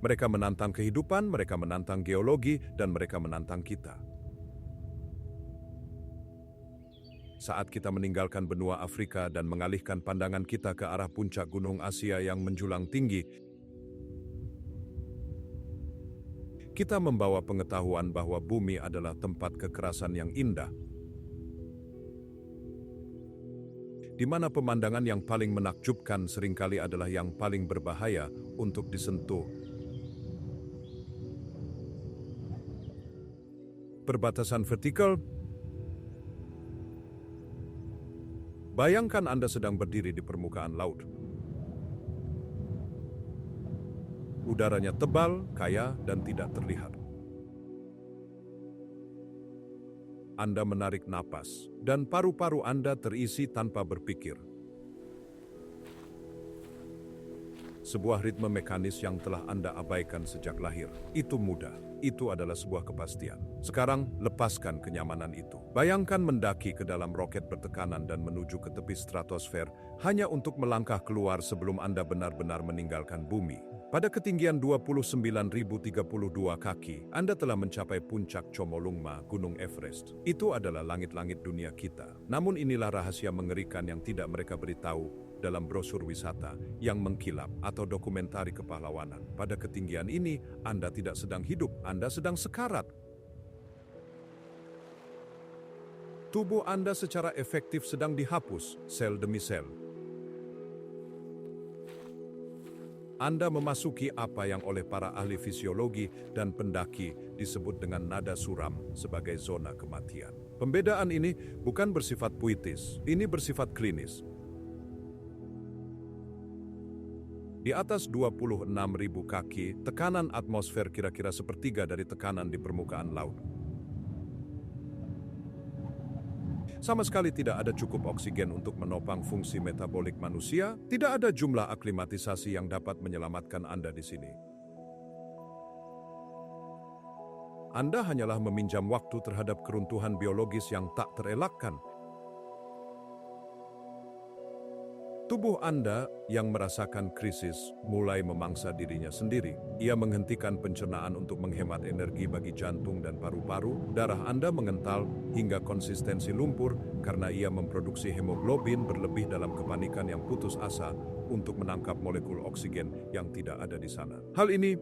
Mereka menantang kehidupan, mereka menantang geologi, dan mereka menantang kita. Saat kita meninggalkan benua Afrika dan mengalihkan pandangan kita ke arah puncak gunung Asia yang menjulang tinggi, kita membawa pengetahuan bahwa bumi adalah tempat kekerasan yang indah, di mana pemandangan yang paling menakjubkan seringkali adalah yang paling berbahaya untuk disentuh. Perbatasan vertikal. Bayangkan Anda sedang berdiri di permukaan laut. Udaranya tebal, kaya, dan tidak terlihat. Anda menarik napas, dan paru-paru Anda terisi tanpa berpikir. Sebuah ritme mekanis yang telah Anda abaikan sejak lahir. Itu mudah. Itu adalah sebuah kepastian. Sekarang, lepaskan kenyamanan itu. Bayangkan mendaki ke dalam roket bertekanan dan menuju ke tepi stratosfer hanya untuk melangkah keluar sebelum Anda benar-benar meninggalkan bumi. Pada ketinggian 29.032 kaki, Anda telah mencapai puncak Chomolungma, Gunung Everest. Itu adalah langit-langit dunia kita. Namun inilah rahasia mengerikan yang tidak mereka beritahu dalam brosur wisata yang mengkilap atau dokumentari kepahlawanan. Pada ketinggian ini, Anda tidak sedang hidup, Anda sedang sekarat. Tubuh Anda secara efektif sedang dihapus, sel demi sel. Anda memasuki apa yang oleh para ahli fisiologi dan pendaki disebut dengan nada suram sebagai zona kematian. Pembedaan ini bukan bersifat puitis, ini bersifat klinis. Di atas 26.000 kaki, tekanan atmosfer kira-kira sepertiga dari tekanan di permukaan laut. Sama sekali tidak ada cukup oksigen untuk menopang fungsi metabolik manusia, tidak ada jumlah aklimatisasi yang dapat menyelamatkan Anda di sini. Anda hanyalah meminjam waktu terhadap keruntuhan biologis yang tak terelakkan. Tubuh Anda yang merasakan krisis mulai memangsa dirinya sendiri. Ia menghentikan pencernaan untuk menghemat energi bagi jantung dan paru-paru. Darah Anda mengental hingga konsistensi lumpur karena ia memproduksi hemoglobin berlebih dalam kepanikan yang putus asa untuk menangkap molekul oksigen yang tidak ada di sana. Hal ini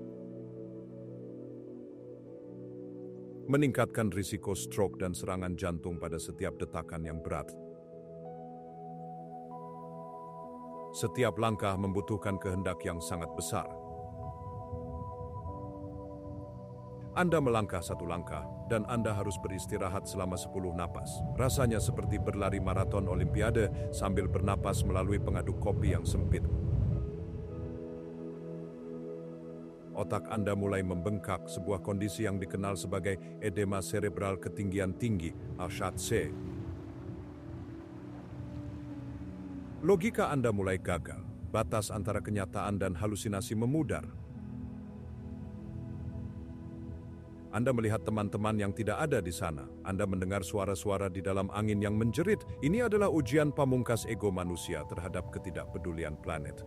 meningkatkan risiko stroke dan serangan jantung pada setiap detakan yang berat. Setiap langkah membutuhkan kehendak yang sangat besar. Anda melangkah satu langkah, dan Anda harus beristirahat selama 10 napas. Rasanya seperti berlari maraton olimpiade sambil bernapas melalui pengaduk kopi yang sempit. Otak Anda mulai membengkak, sebuah kondisi yang dikenal sebagai edema cerebral ketinggian tinggi, ASHC. Logika Anda mulai gagal, batas antara kenyataan dan halusinasi memudar. Anda melihat teman-teman yang tidak ada di sana. Anda mendengar suara-suara di dalam angin yang menjerit. Ini adalah ujian pamungkas ego manusia terhadap ketidakpedulian planet.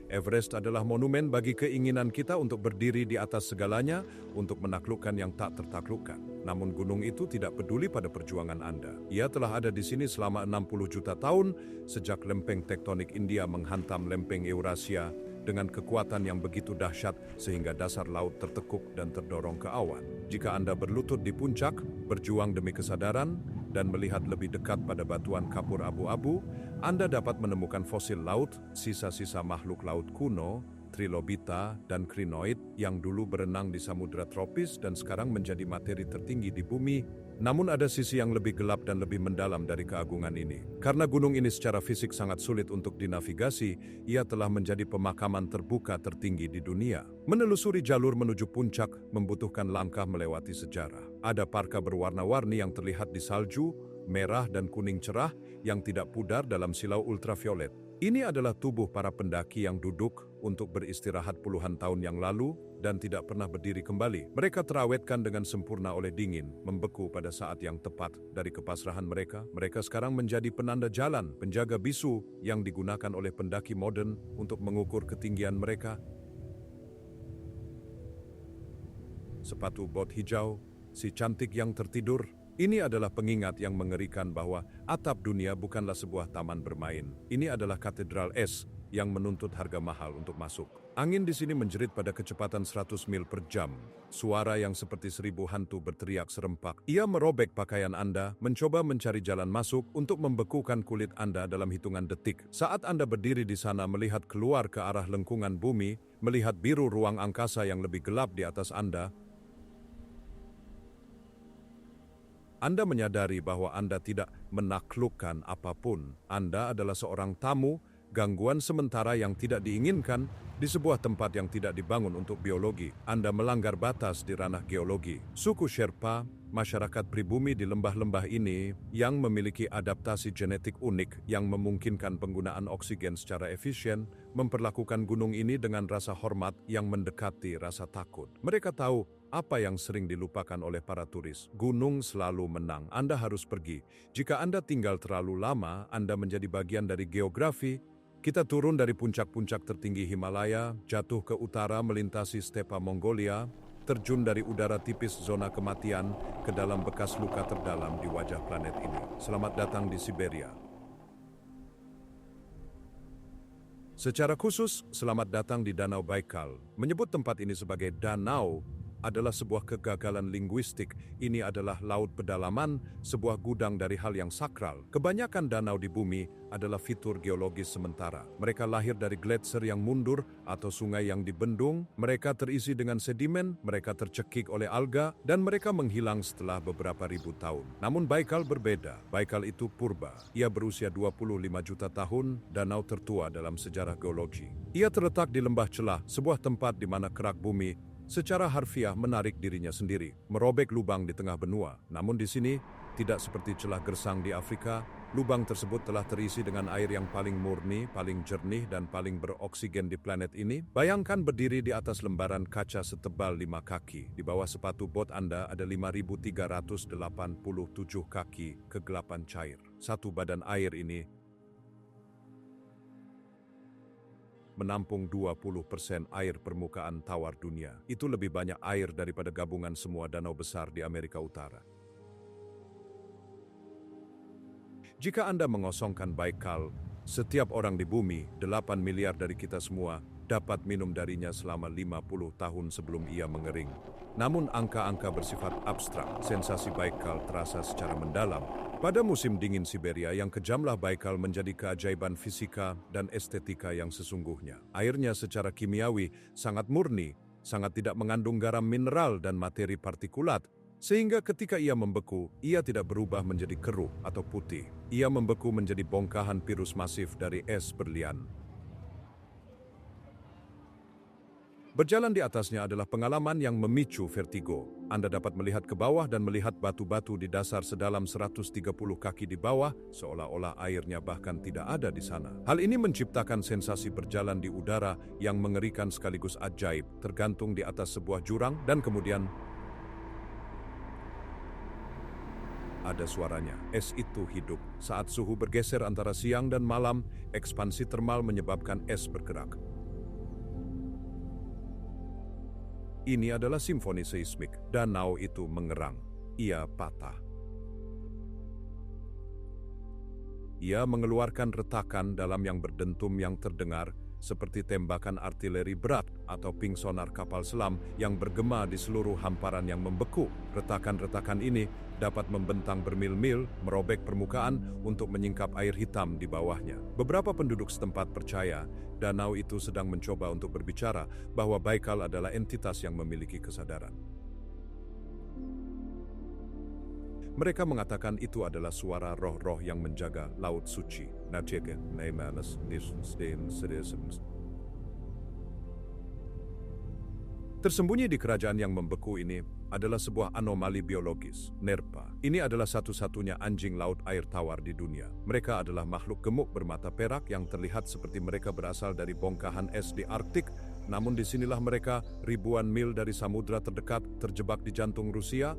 Everest adalah monumen bagi keinginan kita untuk berdiri di atas segalanya, untuk menaklukkan yang tak tertaklukkan. Namun gunung itu tidak peduli pada perjuangan Anda. Ia telah ada di sini selama 60 juta tahun, sejak lempeng tektonik India menghantam lempeng Eurasia dengan kekuatan yang begitu dahsyat sehingga dasar laut tertekuk dan terdorong ke awan. Jika Anda berlutut di puncak, berjuang demi kesadaran, dan melihat lebih dekat pada batuan kapur abu-abu, Anda dapat menemukan fosil laut, sisa-sisa makhluk laut kuno, trilobita dan krinoid yang dulu berenang di samudera tropis dan sekarang menjadi materi tertinggi di bumi. Namun ada sisi yang lebih gelap dan lebih mendalam dari keagungan ini. Karena gunung ini secara fisik sangat sulit untuk dinavigasi, ia telah menjadi pemakaman terbuka tertinggi di dunia. Menelusuri jalur menuju puncak membutuhkan langkah melewati sejarah. Ada parka berwarna-warni yang terlihat di salju, merah dan kuning cerah yang tidak pudar dalam silau ultraviolet. Ini adalah tubuh para pendaki yang duduk untuk beristirahat puluhan tahun yang lalu dan tidak pernah berdiri kembali. Mereka terawetkan dengan sempurna oleh dingin, membeku pada saat yang tepat dari kepasrahan mereka. Mereka sekarang menjadi penanda jalan, penjaga bisu yang digunakan oleh pendaki modern untuk mengukur ketinggian mereka. Sepatu bot hijau, si cantik yang tertidur. Ini adalah pengingat yang mengerikan bahwa atap dunia bukanlah sebuah taman bermain. Ini adalah katedral es yang menuntut harga mahal untuk masuk. Angin di sini menjerit pada kecepatan 100 mil per jam. Suara yang seperti 1000 hantu berteriak serempak. Ia merobek pakaian Anda, mencoba mencari jalan masuk untuk membekukan kulit Anda dalam hitungan detik. Saat Anda berdiri di sana melihat keluar ke arah lengkungan bumi, melihat biru ruang angkasa yang lebih gelap di atas Anda menyadari bahwa Anda tidak menaklukkan apapun. Anda adalah seorang tamu, gangguan sementara yang tidak diinginkan di sebuah tempat yang tidak dibangun untuk biologi. Anda melanggar batas di ranah geologi. Suku Sherpa, masyarakat pribumi di lembah-lembah ini yang memiliki adaptasi genetik unik yang memungkinkan penggunaan oksigen secara efisien, memperlakukan gunung ini dengan rasa hormat yang mendekati rasa takut. Mereka tahu apa yang sering dilupakan oleh para turis. Gunung selalu menang. Anda harus pergi. Jika Anda tinggal terlalu lama, Anda menjadi bagian dari geografi. Kita turun dari puncak-puncak tertinggi Himalaya, jatuh ke utara melintasi stepa Mongolia, terjun dari udara tipis zona kematian ke dalam bekas luka terdalam di wajah planet ini. Selamat datang di Siberia. Secara khusus, selamat datang di Danau Baikal. Menyebut tempat ini sebagai danau adalah sebuah kegagalan linguistik. Ini adalah laut pedalaman, sebuah gudang dari hal yang sakral. Kebanyakan danau di bumi adalah fitur geologis sementara. Mereka lahir dari gletser yang mundur atau sungai yang dibendung, mereka terisi dengan sedimen, mereka tercekik oleh alga, dan mereka menghilang setelah beberapa ribu tahun. Namun Baikal berbeda. Baikal itu purba. Ia berusia 25 juta tahun, danau tertua dalam sejarah geologi. Ia terletak di lembah celah, sebuah tempat di mana kerak bumi secara harfiah menarik dirinya sendiri, merobek lubang di tengah benua. Namun di sini, tidak seperti celah gersang di Afrika, lubang tersebut telah terisi dengan air yang paling murni, paling jernih, dan paling beroksigen di planet ini. Bayangkan berdiri di atas lembaran kaca setebal 5 kaki. Di bawah sepatu bot Anda ada 5.387 kaki kegelapan cair. Satu badan air ini menampung 20% air permukaan tawar dunia. Itu lebih banyak air daripada gabungan semua danau besar di Amerika Utara. Jika Anda mengosongkan Baikal, setiap orang di bumi, 8 miliar dari kita semua, dapat minum darinya selama 50 tahun sebelum ia mengering. Namun angka-angka bersifat abstrak, sensasi Baikal terasa secara mendalam. Pada musim dingin Siberia yang kejamlah Baikal menjadi keajaiban fisika dan estetika yang sesungguhnya. Airnya secara kimiawi sangat murni, sangat tidak mengandung garam mineral dan materi partikulat, sehingga ketika ia membeku, ia tidak berubah menjadi keruh atau putih. Ia membeku menjadi bongkahan virus masif dari es berlian. Berjalan di atasnya adalah pengalaman yang memicu vertigo. Anda dapat melihat ke bawah dan melihat batu-batu di dasar sedalam 130 kaki di bawah, seolah-olah airnya bahkan tidak ada di sana. Hal ini menciptakan sensasi berjalan di udara yang mengerikan sekaligus ajaib, tergantung di atas sebuah jurang, dan kemudian ada suaranya. Es itu hidup. Saat suhu bergeser antara siang dan malam, ekspansi termal menyebabkan es bergerak. Ini adalah simfoni seismik. Danau itu mengerang. Ia patah. Ia mengeluarkan retakan dalam yang berdentum yang terdengar seperti tembakan artileri berat atau ping sonar kapal selam yang bergema di seluruh hamparan yang membeku. Retakan-retakan ini dapat membentang bermil-mil, merobek permukaan untuk menyingkap air hitam di bawahnya. Beberapa penduduk setempat percaya danau itu sedang mencoba untuk berbicara bahwa Baikal adalah entitas yang memiliki kesadaran. Mereka mengatakan itu adalah suara roh-roh yang menjaga laut suci. Tersembunyi di kerajaan yang membeku ini adalah sebuah anomali biologis, Nerpa. Ini adalah satu-satunya anjing laut air tawar di dunia. Mereka adalah makhluk gemuk bermata perak yang terlihat seperti mereka berasal dari bongkahan es di Arktik, namun disinilah mereka, ribuan mil dari samudra terdekat, terjebak di jantung Rusia.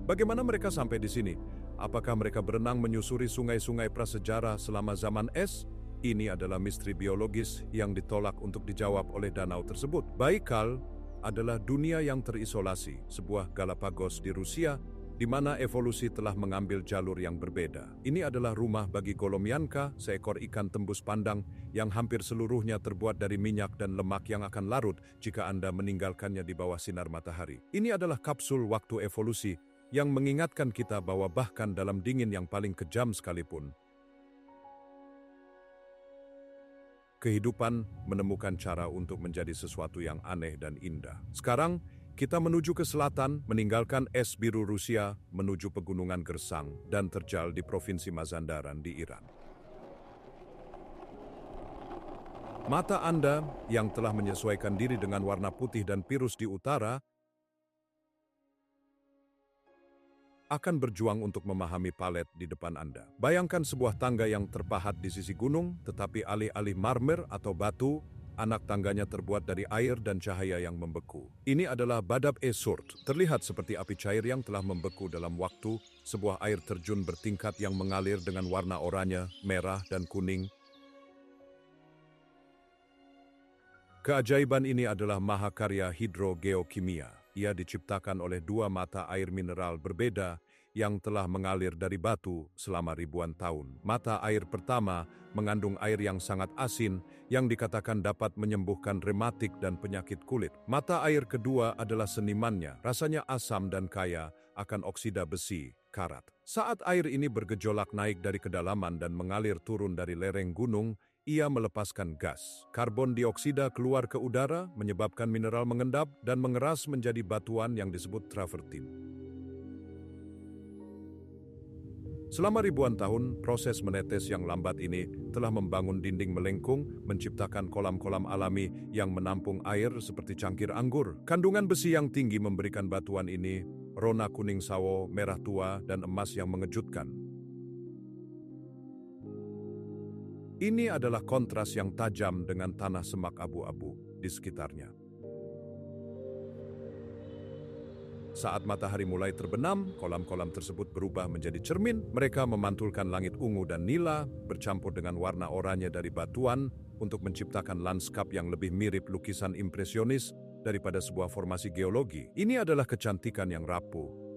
Bagaimana mereka sampai di sini? Apakah mereka berenang menyusuri sungai-sungai prasejarah selama zaman es? Ini adalah misteri biologis yang ditolak untuk dijawab oleh danau tersebut. Baikal adalah dunia yang terisolasi, sebuah Galapagos di Rusia, di mana evolusi telah mengambil jalur yang berbeda. Ini adalah rumah bagi Golomyanka, seekor ikan tembus pandang yang hampir seluruhnya terbuat dari minyak dan lemak yang akan larut jika Anda meninggalkannya di bawah sinar matahari. Ini adalah kapsul waktu evolusi yang mengingatkan kita bahwa bahkan dalam dingin yang paling kejam sekalipun, kehidupan menemukan cara untuk menjadi sesuatu yang aneh dan indah. Sekarang, kita menuju ke selatan, meninggalkan es biru Rusia, menuju pegunungan Gersang dan terjal di Provinsi Mazandaran di Iran. Mata Anda yang telah menyesuaikan diri dengan warna putih dan pirus di utara akan berjuang untuk memahami palet di depan Anda. Bayangkan sebuah tangga yang terpahat di sisi gunung, tetapi alih-alih marmer atau batu, anak tangganya terbuat dari air dan cahaya yang membeku. Ini adalah Badab Esurt, terlihat seperti api cair yang telah membeku dalam waktu, sebuah air terjun bertingkat yang mengalir dengan warna oranye, merah, dan kuning. Keajaiban ini adalah mahakarya hidrogeokimia. Ia diciptakan oleh dua mata air mineral berbeda yang telah mengalir dari batu selama ribuan tahun. Mata air pertama mengandung air yang sangat asin yang dikatakan dapat menyembuhkan rematik dan penyakit kulit. Mata air kedua adalah senimannya, rasanya asam dan kaya akan oksida besi, karat. Saat air ini bergejolak naik dari kedalaman dan mengalir turun dari lereng gunung, ia melepaskan gas. Karbon dioksida keluar ke udara, menyebabkan mineral mengendap dan mengeras menjadi batuan yang disebut travertin. Selama ribuan tahun, proses menetes yang lambat ini telah membangun dinding melengkung, menciptakan kolam-kolam alami yang menampung air seperti cangkir anggur. Kandungan besi yang tinggi memberikan batuan ini rona kuning sawo, merah tua, dan emas yang mengejutkan. Ini adalah kontras yang tajam dengan tanah semak abu-abu di sekitarnya. Saat matahari mulai terbenam, kolam-kolam tersebut berubah menjadi cermin. Mereka memantulkan langit ungu dan nila, bercampur dengan warna oranye dari batuan untuk menciptakan lanskap yang lebih mirip lukisan impresionis daripada sebuah formasi geologi. Ini adalah kecantikan yang rapuh.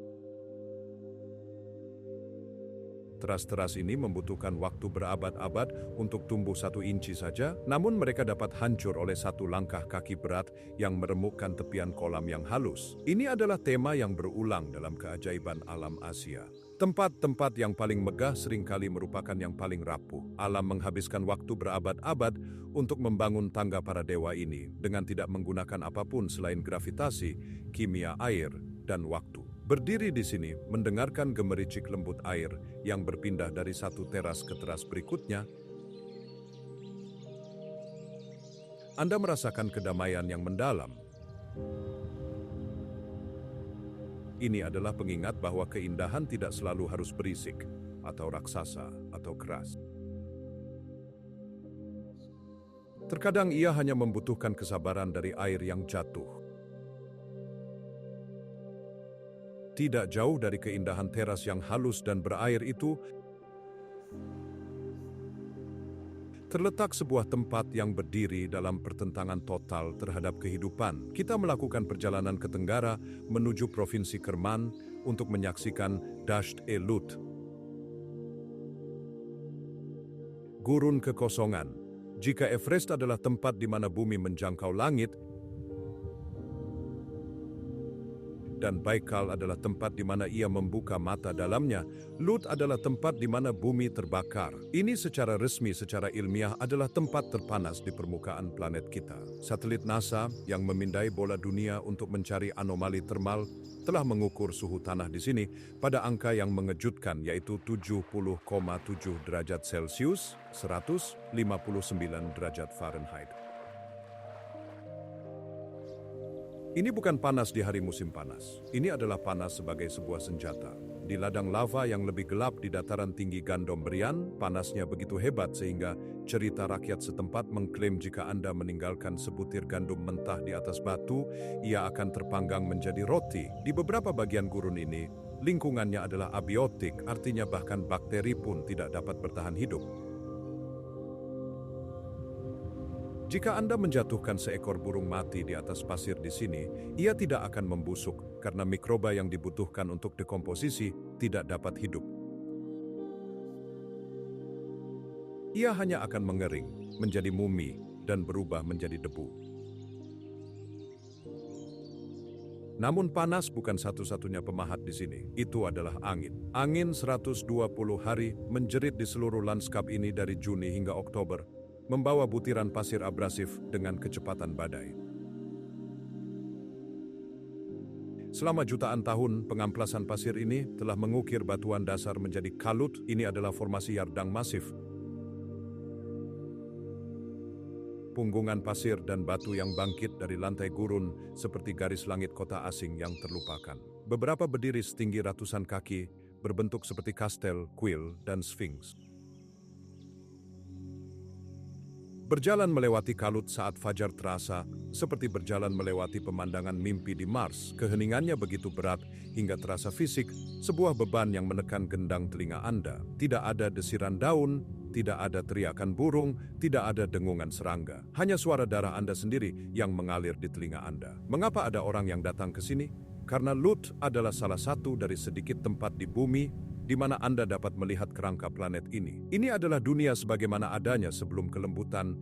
Teras-teras ini membutuhkan waktu berabad-abad untuk tumbuh 1 inci saja, namun mereka dapat hancur oleh 1 langkah kaki berat yang meremukkan tepian kolam yang halus. Ini adalah tema yang berulang dalam keajaiban alam Asia. Tempat-tempat yang paling megah seringkali merupakan yang paling rapuh. Alam menghabiskan waktu berabad-abad untuk membangun tangga para dewa ini dengan tidak menggunakan apapun selain gravitasi, kimia air, dan waktu. Berdiri di sini, mendengarkan gemericik lembut air yang berpindah dari satu teras ke teras berikutnya, Anda merasakan kedamaian yang mendalam. Ini adalah pengingat bahwa keindahan tidak selalu harus berisik, atau raksasa, atau keras. Terkadang ia hanya membutuhkan kesabaran dari air yang jatuh. Tidak jauh dari keindahan teras yang halus dan berair itu, terletak sebuah tempat yang berdiri dalam pertentangan total terhadap kehidupan. Kita melakukan perjalanan ke Tenggara menuju Provinsi Kerman untuk menyaksikan Dasht-e-Lut. Gurun kekosongan. Jika Everest adalah tempat di mana bumi menjangkau langit, dan Baikal adalah tempat di mana ia membuka mata dalamnya, Lut adalah tempat di mana bumi terbakar. Ini secara resmi, secara ilmiah adalah tempat terpanas di permukaan planet kita. Satelit NASA yang memindai bola dunia untuk mencari anomali termal telah mengukur suhu tanah di sini pada angka yang mengejutkan, yaitu 70,7 derajat Celcius, 159 derajat Fahrenheit. Ini bukan panas di hari musim panas. Ini adalah panas sebagai sebuah senjata. Di ladang lava yang lebih gelap di dataran tinggi Gandom Berian, panasnya begitu hebat sehingga cerita rakyat setempat mengklaim jika Anda meninggalkan sebutir gandum mentah di atas batu, ia akan terpanggang menjadi roti. Di beberapa bagian gurun ini, lingkungannya adalah abiotik, artinya bahkan bakteri pun tidak dapat bertahan hidup. Jika Anda menjatuhkan seekor burung mati di atas pasir di sini, ia tidak akan membusuk karena mikroba yang dibutuhkan untuk dekomposisi tidak dapat hidup. Ia hanya akan mengering, menjadi mumi, dan berubah menjadi debu. Namun panas bukan satu-satunya pemahat di sini. Itu adalah angin. Angin 120 hari menjerit di seluruh lanskap ini dari Juni hingga Oktober, membawa butiran pasir abrasif dengan kecepatan badai. Selama jutaan tahun, pengamplasan pasir ini telah mengukir batuan dasar menjadi kalut. Ini adalah formasi yardang masif. Punggungan pasir dan batu yang bangkit dari lantai gurun seperti garis langit kota asing yang terlupakan. Beberapa berdiri setinggi ratusan kaki, berbentuk seperti kastel, kuil, dan sphinx. Berjalan melewati kalut saat fajar terasa, seperti berjalan melewati pemandangan mimpi di Mars. Keheningannya begitu berat hingga terasa fisik, sebuah beban yang menekan gendang telinga Anda. Tidak ada desiran daun, tidak ada teriakan burung, tidak ada dengungan serangga. Hanya suara darah Anda sendiri yang mengalir di telinga Anda. Mengapa ada orang yang datang ke sini? Karena Lut adalah salah satu dari sedikit tempat di bumi di mana Anda dapat melihat kerangka planet ini. Ini adalah dunia sebagaimana adanya sebelum kelembutan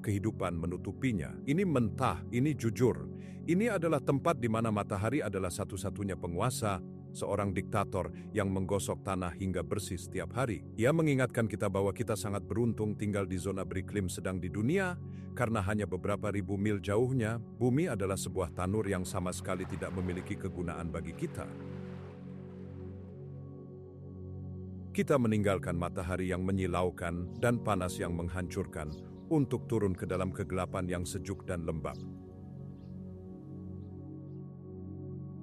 kehidupan menutupinya. Ini mentah, ini jujur. Ini adalah tempat di mana matahari adalah satu-satunya penguasa, seorang diktator yang menggosok tanah hingga bersih setiap hari. Ia mengingatkan kita bahwa kita sangat beruntung tinggal di zona beriklim sedang di dunia, karena hanya beberapa ribu mil jauhnya, bumi adalah sebuah tanur yang sama sekali tidak memiliki kegunaan bagi kita. Kita meninggalkan matahari yang menyilaukan dan panas yang menghancurkan untuk turun ke dalam kegelapan yang sejuk dan lembab.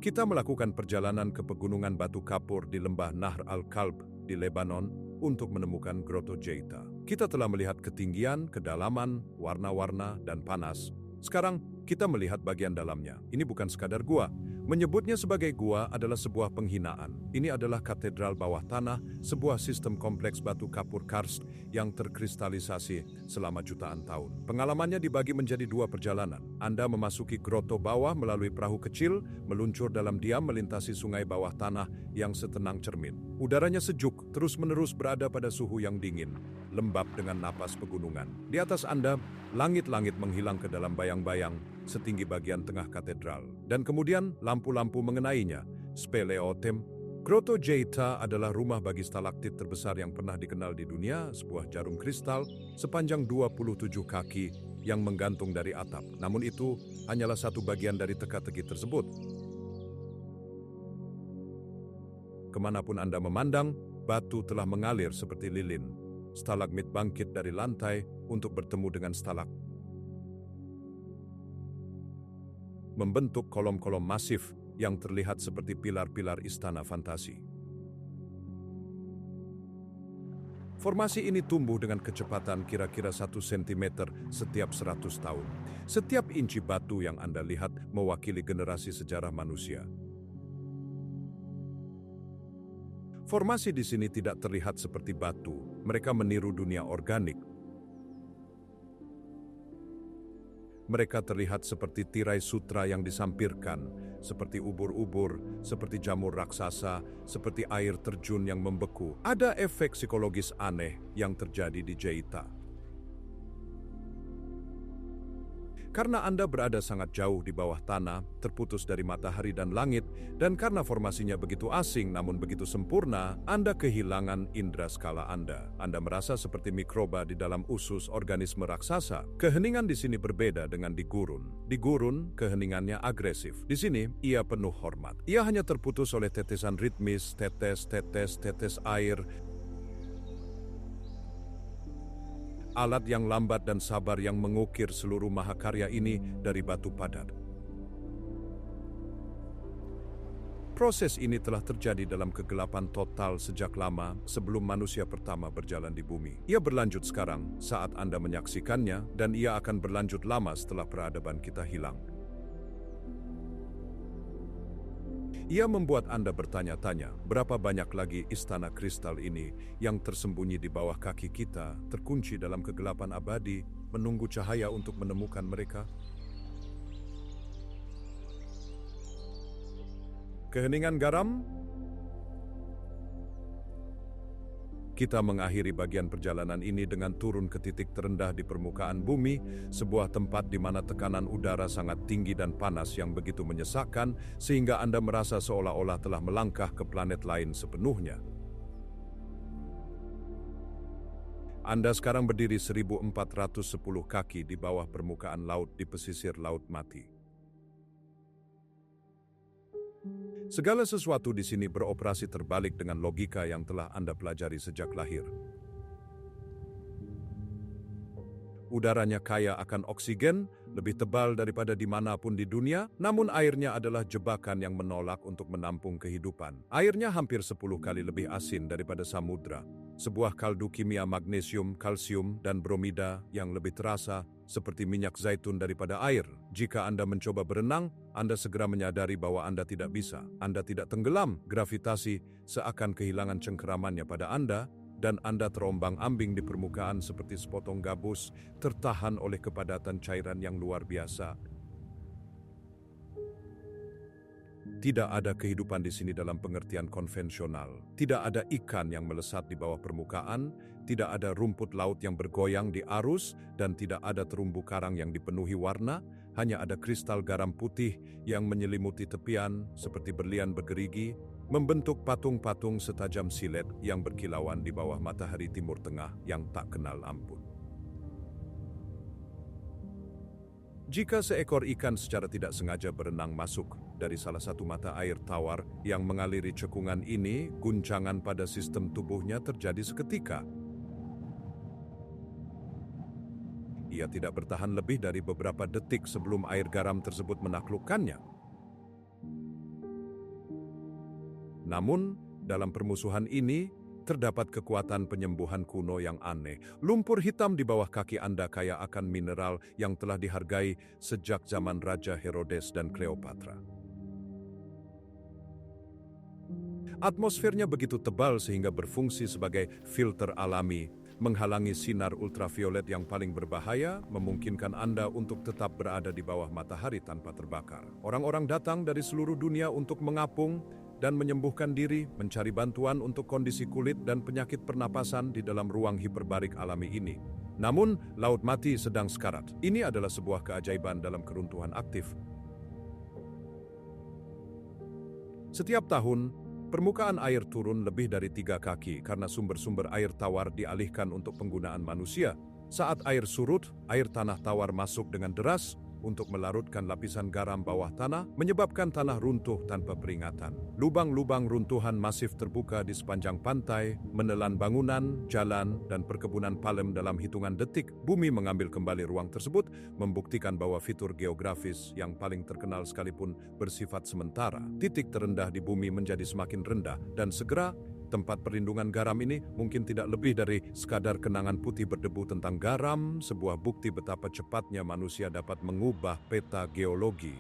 Kita melakukan perjalanan ke pegunungan batu kapur di lembah Nahr al-Kalb di Lebanon untuk menemukan Grotto Geita. Kita telah melihat ketinggian, kedalaman, warna-warna, dan panas. Sekarang, kita melihat bagian dalamnya. Ini bukan sekadar gua. Menyebutnya sebagai gua adalah sebuah penghinaan. Ini adalah katedral bawah tanah, sebuah sistem kompleks batu kapur karst yang terkristalisasi selama jutaan tahun. Pengalamannya dibagi menjadi dua perjalanan. Anda memasuki groto bawah melalui perahu kecil, meluncur dalam diam melintasi sungai bawah tanah yang setenang cermin. Udaranya sejuk, terus-menerus berada pada suhu yang dingin, lembab dengan napas pegunungan. Di atas Anda, langit-langit menghilang ke dalam bayang-bayang setinggi bagian tengah katedral. Dan kemudian lampu-lampu mengenainya. Speleotem. Grotto Geita adalah rumah bagi stalaktit terbesar yang pernah dikenal di dunia, sebuah jarum kristal sepanjang 27 kaki yang menggantung dari atap. Namun itu hanyalah satu bagian dari teka-teki tersebut. Kemanapun Anda memandang, batu telah mengalir seperti lilin. Stalagmit bangkit dari lantai untuk bertemu dengan stalak, membentuk kolom-kolom masif yang terlihat seperti pilar-pilar istana fantasi. Formasi ini tumbuh dengan kecepatan kira-kira 1 cm setiap 100 tahun. Setiap inci batu yang Anda lihat mewakili generasi sejarah manusia. Formasi di sini tidak terlihat seperti batu. Mereka meniru dunia organik. Mereka terlihat seperti tirai sutra yang disampirkan, seperti ubur-ubur, seperti jamur raksasa, seperti air terjun yang membeku. Ada efek psikologis aneh yang terjadi di Geita. Karena Anda berada sangat jauh di bawah tanah, terputus dari matahari dan langit, dan karena formasinya begitu asing namun begitu sempurna, Anda kehilangan indera skala Anda. Anda merasa seperti mikroba di dalam usus organisme raksasa. Keheningan di sini berbeda dengan di gurun. Di gurun, keheningannya agresif. Di sini, ia penuh hormat. Ia hanya terputus oleh tetesan ritmis, tetes air, alat yang lambat dan sabar yang mengukir seluruh mahakarya ini dari batu padat. Proses ini telah terjadi dalam kegelapan total sejak lama sebelum manusia pertama berjalan di bumi. Ia berlanjut sekarang saat Anda menyaksikannya, dan ia akan berlanjut lama setelah peradaban kita hilang. Ia membuat Anda bertanya-tanya, berapa banyak lagi istana kristal ini yang tersembunyi di bawah kaki kita, terkunci dalam kegelapan abadi, menunggu cahaya untuk menemukan mereka? Keheningan garam? Kita mengakhiri bagian perjalanan ini dengan turun ke titik terendah di permukaan bumi, sebuah tempat di mana tekanan udara sangat tinggi dan panas yang begitu menyesakkan, sehingga Anda merasa seolah-olah telah melangkah ke planet lain sepenuhnya. Anda sekarang berdiri 1410 kaki di bawah permukaan laut di pesisir Laut Mati. Segala sesuatu di sini beroperasi terbalik dengan logika yang telah Anda pelajari sejak lahir. Udaranya kaya akan oksigen, lebih tebal daripada dimanapun di dunia, namun airnya adalah jebakan yang menolak untuk menampung kehidupan. Airnya hampir 10 kali lebih asin daripada samudra. Sebuah kaldu kimia magnesium, kalsium, dan bromida yang lebih terasa seperti minyak zaitun daripada air. Jika Anda mencoba berenang, Anda segera menyadari bahwa Anda tidak bisa. Anda tidak tenggelam. Gravitasi seakan kehilangan cengkeramannya pada Anda, dan Anda terombang-ambing di permukaan seperti sepotong gabus, tertahan oleh kepadatan cairan yang luar biasa. Tidak ada kehidupan di sini dalam pengertian konvensional. Tidak ada ikan yang melesat di bawah permukaan, tidak ada rumput laut yang bergoyang di arus, dan tidak ada terumbu karang yang dipenuhi warna. Hanya ada kristal garam putih yang menyelimuti tepian seperti berlian bergerigi, membentuk patung-patung setajam silet yang berkilauan di bawah matahari Timur Tengah yang tak kenal ampun. Jika seekor ikan secara tidak sengaja berenang masuk dari salah satu mata air tawar yang mengaliri cekungan ini, guncangan pada sistem tubuhnya terjadi seketika. Ia tidak bertahan lebih dari beberapa detik sebelum air garam tersebut menaklukkannya. Namun, dalam permusuhan ini, terdapat kekuatan penyembuhan kuno yang aneh. Lumpur hitam di bawah kaki Anda kaya akan mineral yang telah dihargai sejak zaman Raja Herodes dan Cleopatra. Atmosfernya begitu tebal sehingga berfungsi sebagai filter alami, menghalangi sinar ultraviolet yang paling berbahaya, memungkinkan Anda untuk tetap berada di bawah matahari tanpa terbakar. Orang-orang datang dari seluruh dunia untuk mengapung dan menyembuhkan diri, mencari bantuan untuk kondisi kulit dan penyakit pernapasan di dalam ruang hiperbarik alami ini. Namun, Laut Mati sedang sekarat. Ini adalah sebuah keajaiban dalam keruntuhan aktif. Setiap tahun, permukaan air turun lebih dari 3 kaki karena sumber-sumber air tawar dialihkan untuk penggunaan manusia. Saat air surut, air tanah tawar masuk dengan deras untuk melarutkan lapisan garam bawah tanah, menyebabkan tanah runtuh tanpa peringatan. Lubang-lubang runtuhan masif terbuka di sepanjang pantai, menelan bangunan, jalan, dan perkebunan palem dalam hitungan detik. Bumi mengambil kembali ruang tersebut, membuktikan bahwa fitur geografis yang paling terkenal sekalipun bersifat sementara. Titik terendah di bumi menjadi semakin rendah, dan segera tempat perlindungan garam ini mungkin tidak lebih dari sekadar kenangan putih berdebu tentang garam, sebuah bukti betapa cepatnya manusia dapat mengubah peta geologi.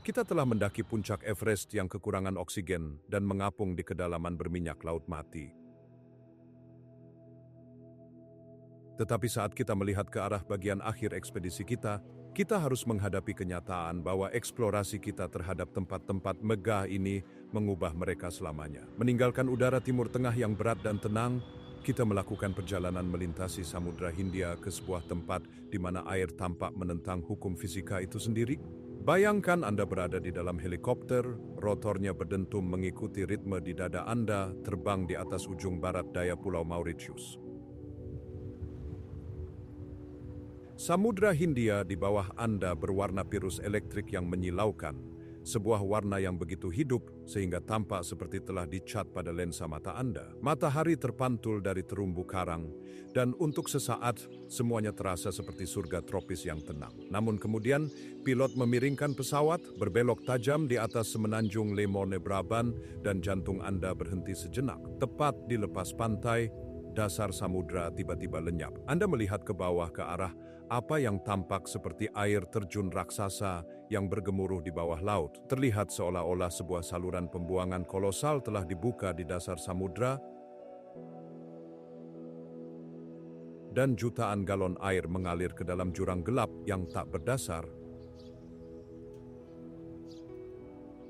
Kita telah mendaki puncak Everest yang kekurangan oksigen dan mengapung di kedalaman berminyak Laut Mati. Tetapi saat kita melihat ke arah bagian akhir ekspedisi kita harus menghadapi kenyataan bahwa eksplorasi kita terhadap tempat-tempat megah ini mengubah mereka selamanya. Meninggalkan udara Timur Tengah yang berat dan tenang, kita melakukan perjalanan melintasi Samudra Hindia ke sebuah tempat di mana air tampak menentang hukum fisika itu sendiri. Bayangkan Anda berada di dalam helikopter, rotornya berdentum mengikuti ritme di dada Anda, terbang di atas ujung barat daya Pulau Mauritius. Samudra Hindia di bawah Anda berwarna biru elektrik yang menyilaukan, sebuah warna yang begitu hidup sehingga tampak seperti telah dicat pada lensa mata Anda. Matahari terpantul dari terumbu karang, dan untuk sesaat semuanya terasa seperti surga tropis yang tenang. Namun kemudian, pilot memiringkan pesawat, berbelok tajam di atas semenanjung Le Morne Brabant, dan jantung Anda berhenti sejenak. Tepat di lepas pantai, dasar samudra tiba-tiba lenyap. Anda melihat ke bawah ke arah apa yang tampak seperti air terjun raksasa yang bergemuruh di bawah laut. Terlihat seolah-olah sebuah saluran pembuangan kolosal telah dibuka di dasar samudra, dan jutaan galon air mengalir ke dalam jurang gelap yang tak berdasar.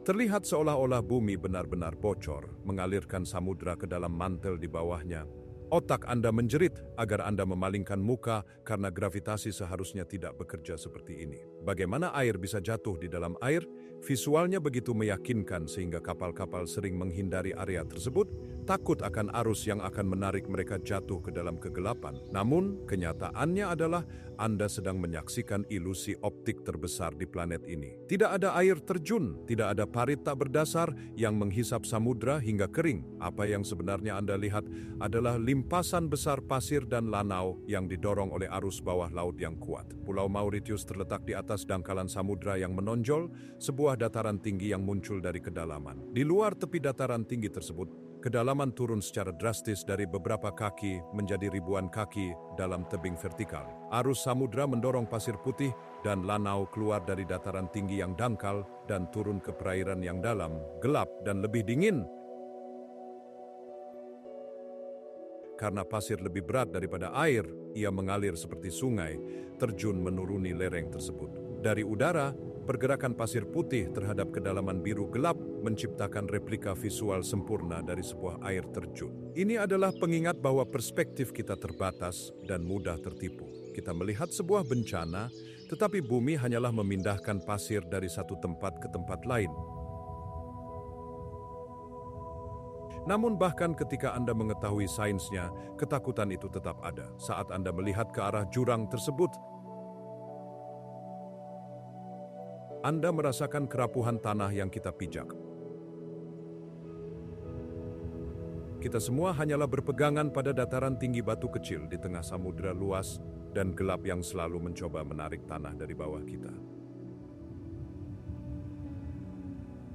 Terlihat seolah-olah bumi benar-benar bocor, mengalirkan samudra ke dalam mantel di bawahnya. Otak Anda menjerit agar Anda memalingkan muka karena gravitasi seharusnya tidak bekerja seperti ini. Bagaimana air bisa jatuh di dalam air? Visualnya begitu meyakinkan sehingga kapal-kapal sering menghindari area tersebut, takut akan arus yang akan menarik mereka jatuh ke dalam kegelapan. Namun, kenyataannya adalah Anda sedang menyaksikan ilusi optik terbesar di planet ini. Tidak ada air terjun, tidak ada parit tak berdasar yang menghisap samudra hingga kering. Apa yang sebenarnya Anda lihat adalah limpasan besar pasir dan lanau yang didorong oleh arus bawah laut yang kuat. Pulau Mauritius terletak di atas dangkalan samudra yang menonjol, sebuah dataran tinggi yang muncul dari kedalaman. Di luar tepi dataran tinggi tersebut, kedalaman turun secara drastis dari beberapa kaki menjadi ribuan kaki dalam tebing vertikal. Arus samudra mendorong pasir putih dan lanau keluar dari dataran tinggi yang dangkal dan turun ke perairan yang dalam, gelap, dan lebih dingin. Karena pasir lebih berat daripada air, ia mengalir seperti sungai, terjun menuruni lereng tersebut. Dari udara, pergerakan pasir putih terhadap kedalaman biru gelap menciptakan replika visual sempurna dari sebuah air terjun. Ini adalah pengingat bahwa perspektif kita terbatas dan mudah tertipu. Kita melihat sebuah bencana, tetapi bumi hanyalah memindahkan pasir dari satu tempat ke tempat lain. Namun bahkan ketika Anda mengetahui sainsnya, ketakutan itu tetap ada. Saat Anda melihat ke arah jurang tersebut, Anda merasakan kerapuhan tanah yang kita pijak. Kita semua hanyalah berpegangan pada dataran tinggi batu kecil di tengah samudera luas dan gelap yang selalu mencoba menarik tanah dari bawah kita.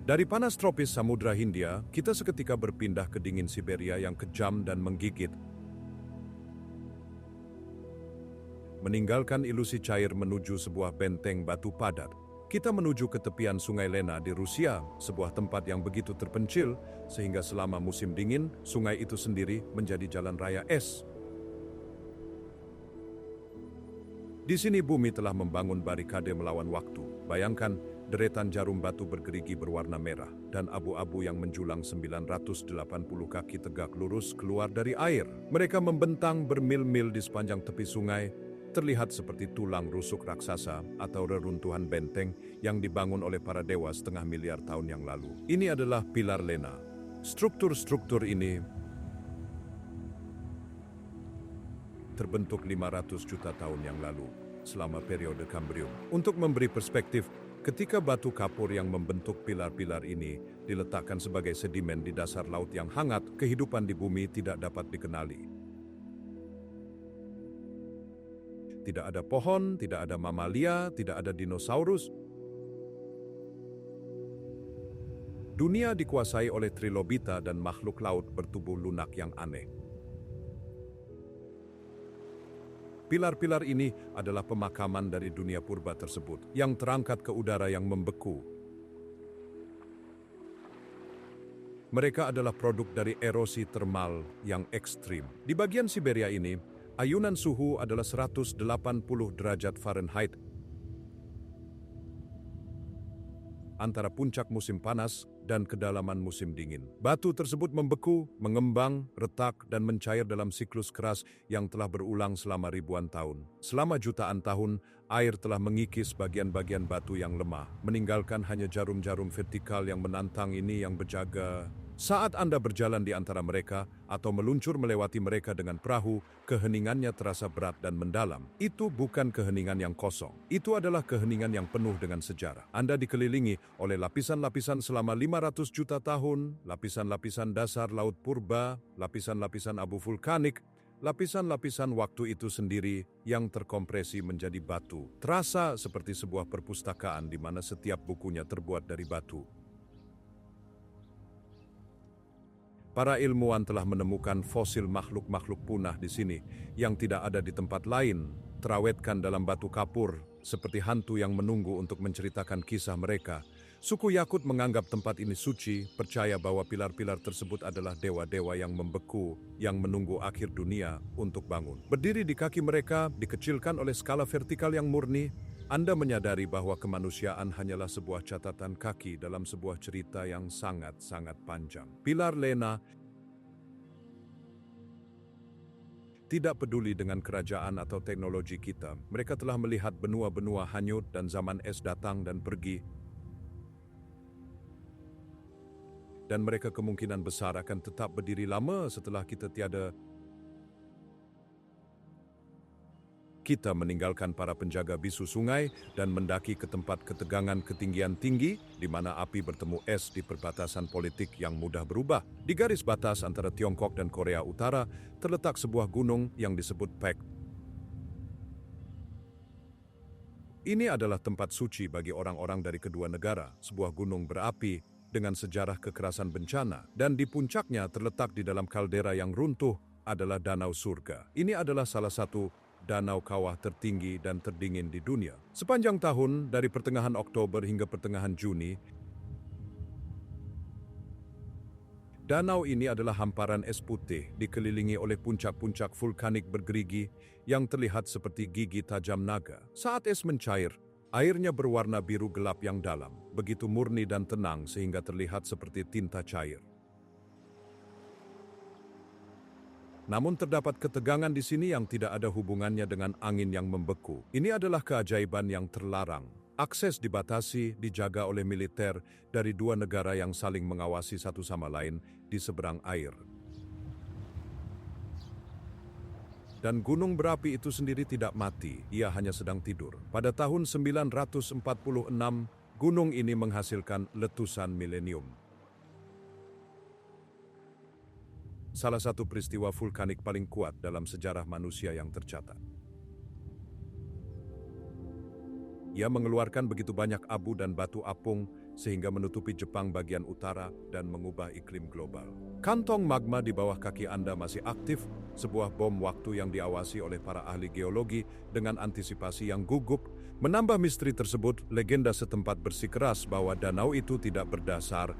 Dari panas tropis Samudra Hindia, kita seketika berpindah ke dingin Siberia yang kejam dan menggigit. Meninggalkan ilusi cair menuju sebuah benteng batu padat. Kita menuju ke tepian Sungai Lena di Rusia, sebuah tempat yang begitu terpencil, sehingga selama musim dingin, sungai itu sendiri menjadi jalan raya es. Di sini bumi telah membangun barikade melawan waktu. Bayangkan, deretan jarum batu bergerigi berwarna merah dan abu-abu yang menjulang 980 kaki tegak lurus keluar dari air. Mereka membentang bermil-mil di sepanjang tepi sungai, terlihat seperti tulang rusuk raksasa atau reruntuhan benteng yang dibangun oleh para dewa setengah miliar tahun yang lalu. Ini adalah pilar Lena. Struktur-struktur ini terbentuk 500 juta tahun yang lalu, selama periode Kambrium. Untuk memberi perspektif, ketika batu kapur yang membentuk pilar-pilar ini diletakkan sebagai sedimen di dasar laut yang hangat, kehidupan di bumi tidak dapat dikenali. Tidak ada pohon, tidak ada mamalia, tidak ada dinosaurus. Dunia dikuasai oleh trilobita dan makhluk laut bertubuh lunak yang aneh. Pilar-pilar ini adalah pemakaman dari dunia purba tersebut, yang terangkat ke udara yang membeku. Mereka adalah produk dari erosi termal yang ekstrim. Di bagian Siberia ini, ayunan suhu adalah 180 derajat Fahrenheit. Antara puncak musim panas dan kedalaman musim dingin. Batu tersebut membeku, mengembang, retak, dan mencair dalam siklus keras yang telah berulang selama ribuan tahun. Selama jutaan tahun, air telah mengikis bagian-bagian batu yang lemah, meninggalkan hanya jarum-jarum vertikal yang menantang ini yang berjaga. Saat Anda berjalan di antara mereka atau meluncur melewati mereka dengan perahu, keheningannya terasa berat dan mendalam. Itu bukan keheningan yang kosong. Itu adalah keheningan yang penuh dengan sejarah. Anda dikelilingi oleh lapisan-lapisan selama 500 juta tahun, lapisan-lapisan dasar laut purba, lapisan-lapisan abu vulkanik, lapisan-lapisan waktu itu sendiri yang terkompresi menjadi batu. Terasa seperti sebuah perpustakaan di mana setiap bukunya terbuat dari batu. Para ilmuwan telah menemukan fosil makhluk-makhluk punah di sini yang tidak ada di tempat lain, terawetkan dalam batu kapur, seperti hantu yang menunggu untuk menceritakan kisah mereka. Suku Yakut menganggap tempat ini suci, percaya bahwa pilar-pilar tersebut adalah dewa-dewa yang membeku, yang menunggu akhir dunia untuk bangun. Berdiri di kaki mereka, dikecilkan oleh skala vertikal yang murni, Anda menyadari bahwa kemanusiaan hanyalah sebuah catatan kaki dalam sebuah cerita yang sangat-sangat panjang. Pilar Lena tidak peduli dengan kerajaan atau teknologi kita. Mereka telah melihat benua-benua hanyut dan zaman es datang dan pergi. Dan mereka kemungkinan besar akan tetap berdiri lama setelah kita tiada. Kita meninggalkan para penjaga bisu sungai dan mendaki ke tempat ketegangan ketinggian tinggi di mana api bertemu es di perbatasan politik yang mudah berubah. Di garis batas antara Tiongkok dan Korea Utara terletak sebuah gunung yang disebut Pek. Ini adalah tempat suci bagi orang-orang dari kedua negara, sebuah gunung berapi dengan sejarah kekerasan bencana, dan di puncaknya terletak di dalam kaldera yang runtuh adalah Danau Surga. Ini adalah salah satu danau kawah tertinggi dan terdingin di dunia. Sepanjang tahun, dari pertengahan Oktober hingga pertengahan Juni, danau ini adalah hamparan es putih dikelilingi oleh puncak-puncak vulkanik bergerigi yang terlihat seperti gigi tajam naga. Saat es mencair, Airnya berwarna biru gelap yang dalam, begitu murni dan tenang sehingga terlihat seperti tinta cair. Namun terdapat ketegangan di sini yang tidak ada hubungannya dengan angin yang membeku. Ini adalah keajaiban yang terlarang. Akses dibatasi, dijaga oleh militer dari dua negara yang saling mengawasi satu sama lain di seberang air. Dan gunung berapi itu sendiri tidak mati, ia hanya sedang tidur. Pada tahun 946, gunung ini menghasilkan letusan milenium. Salah satu peristiwa vulkanik paling kuat dalam sejarah manusia yang tercatat. Ia mengeluarkan begitu banyak abu dan batu apung sehingga menutupi Jepang bagian utara dan mengubah iklim global. Kantong magma di bawah kaki Anda masih aktif, sebuah bom waktu yang diawasi oleh para ahli geologi dengan antisipasi yang gugup. Menambah misteri tersebut, legenda setempat bersikeras bahwa danau itu tidak berdasar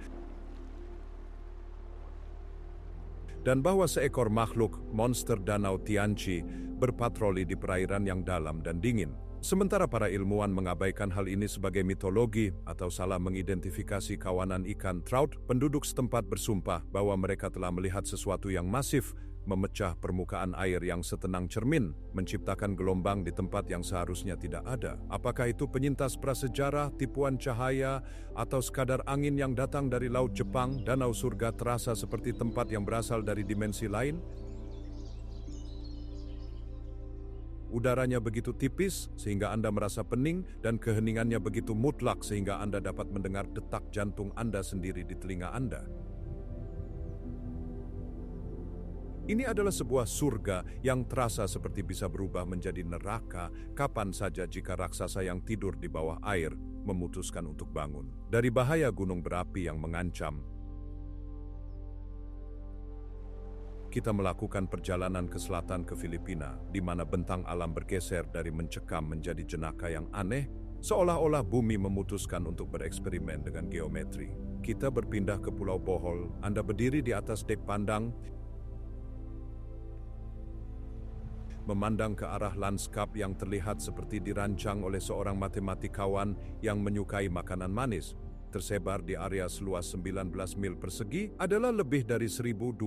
dan bahwa seekor makhluk, monster danau Tianchi, berpatroli di perairan yang dalam dan dingin. Sementara para ilmuwan mengabaikan hal ini sebagai mitologi atau salah mengidentifikasi kawanan ikan trout, penduduk setempat bersumpah bahwa mereka telah melihat sesuatu yang masif, memecah permukaan air yang setenang cermin, menciptakan gelombang di tempat yang seharusnya tidak ada. Apakah itu penyintas prasejarah, tipuan cahaya, atau sekadar angin yang datang dari Laut Jepang? Danau surga terasa seperti tempat yang berasal dari dimensi lain? Udaranya begitu tipis sehingga Anda merasa pening dan keheningannya begitu mutlak sehingga Anda dapat mendengar detak jantung Anda sendiri di telinga Anda. Ini adalah sebuah surga yang terasa seperti bisa berubah menjadi neraka kapan saja jika raksasa yang tidur di bawah air memutuskan untuk bangun. Dari bahaya gunung berapi yang mengancam, kita melakukan perjalanan ke selatan ke Filipina, di mana bentang alam bergeser dari mencekam menjadi jenaka yang aneh, seolah-olah bumi memutuskan untuk bereksperimen dengan geometri. Kita berpindah ke Pulau Bohol. Anda berdiri di atas dek pandang, memandang ke arah lanskap yang terlihat seperti dirancang oleh seorang matematikawan yang menyukai makanan manis. Tersebar di area seluas 19 mil persegi adalah lebih dari 1.200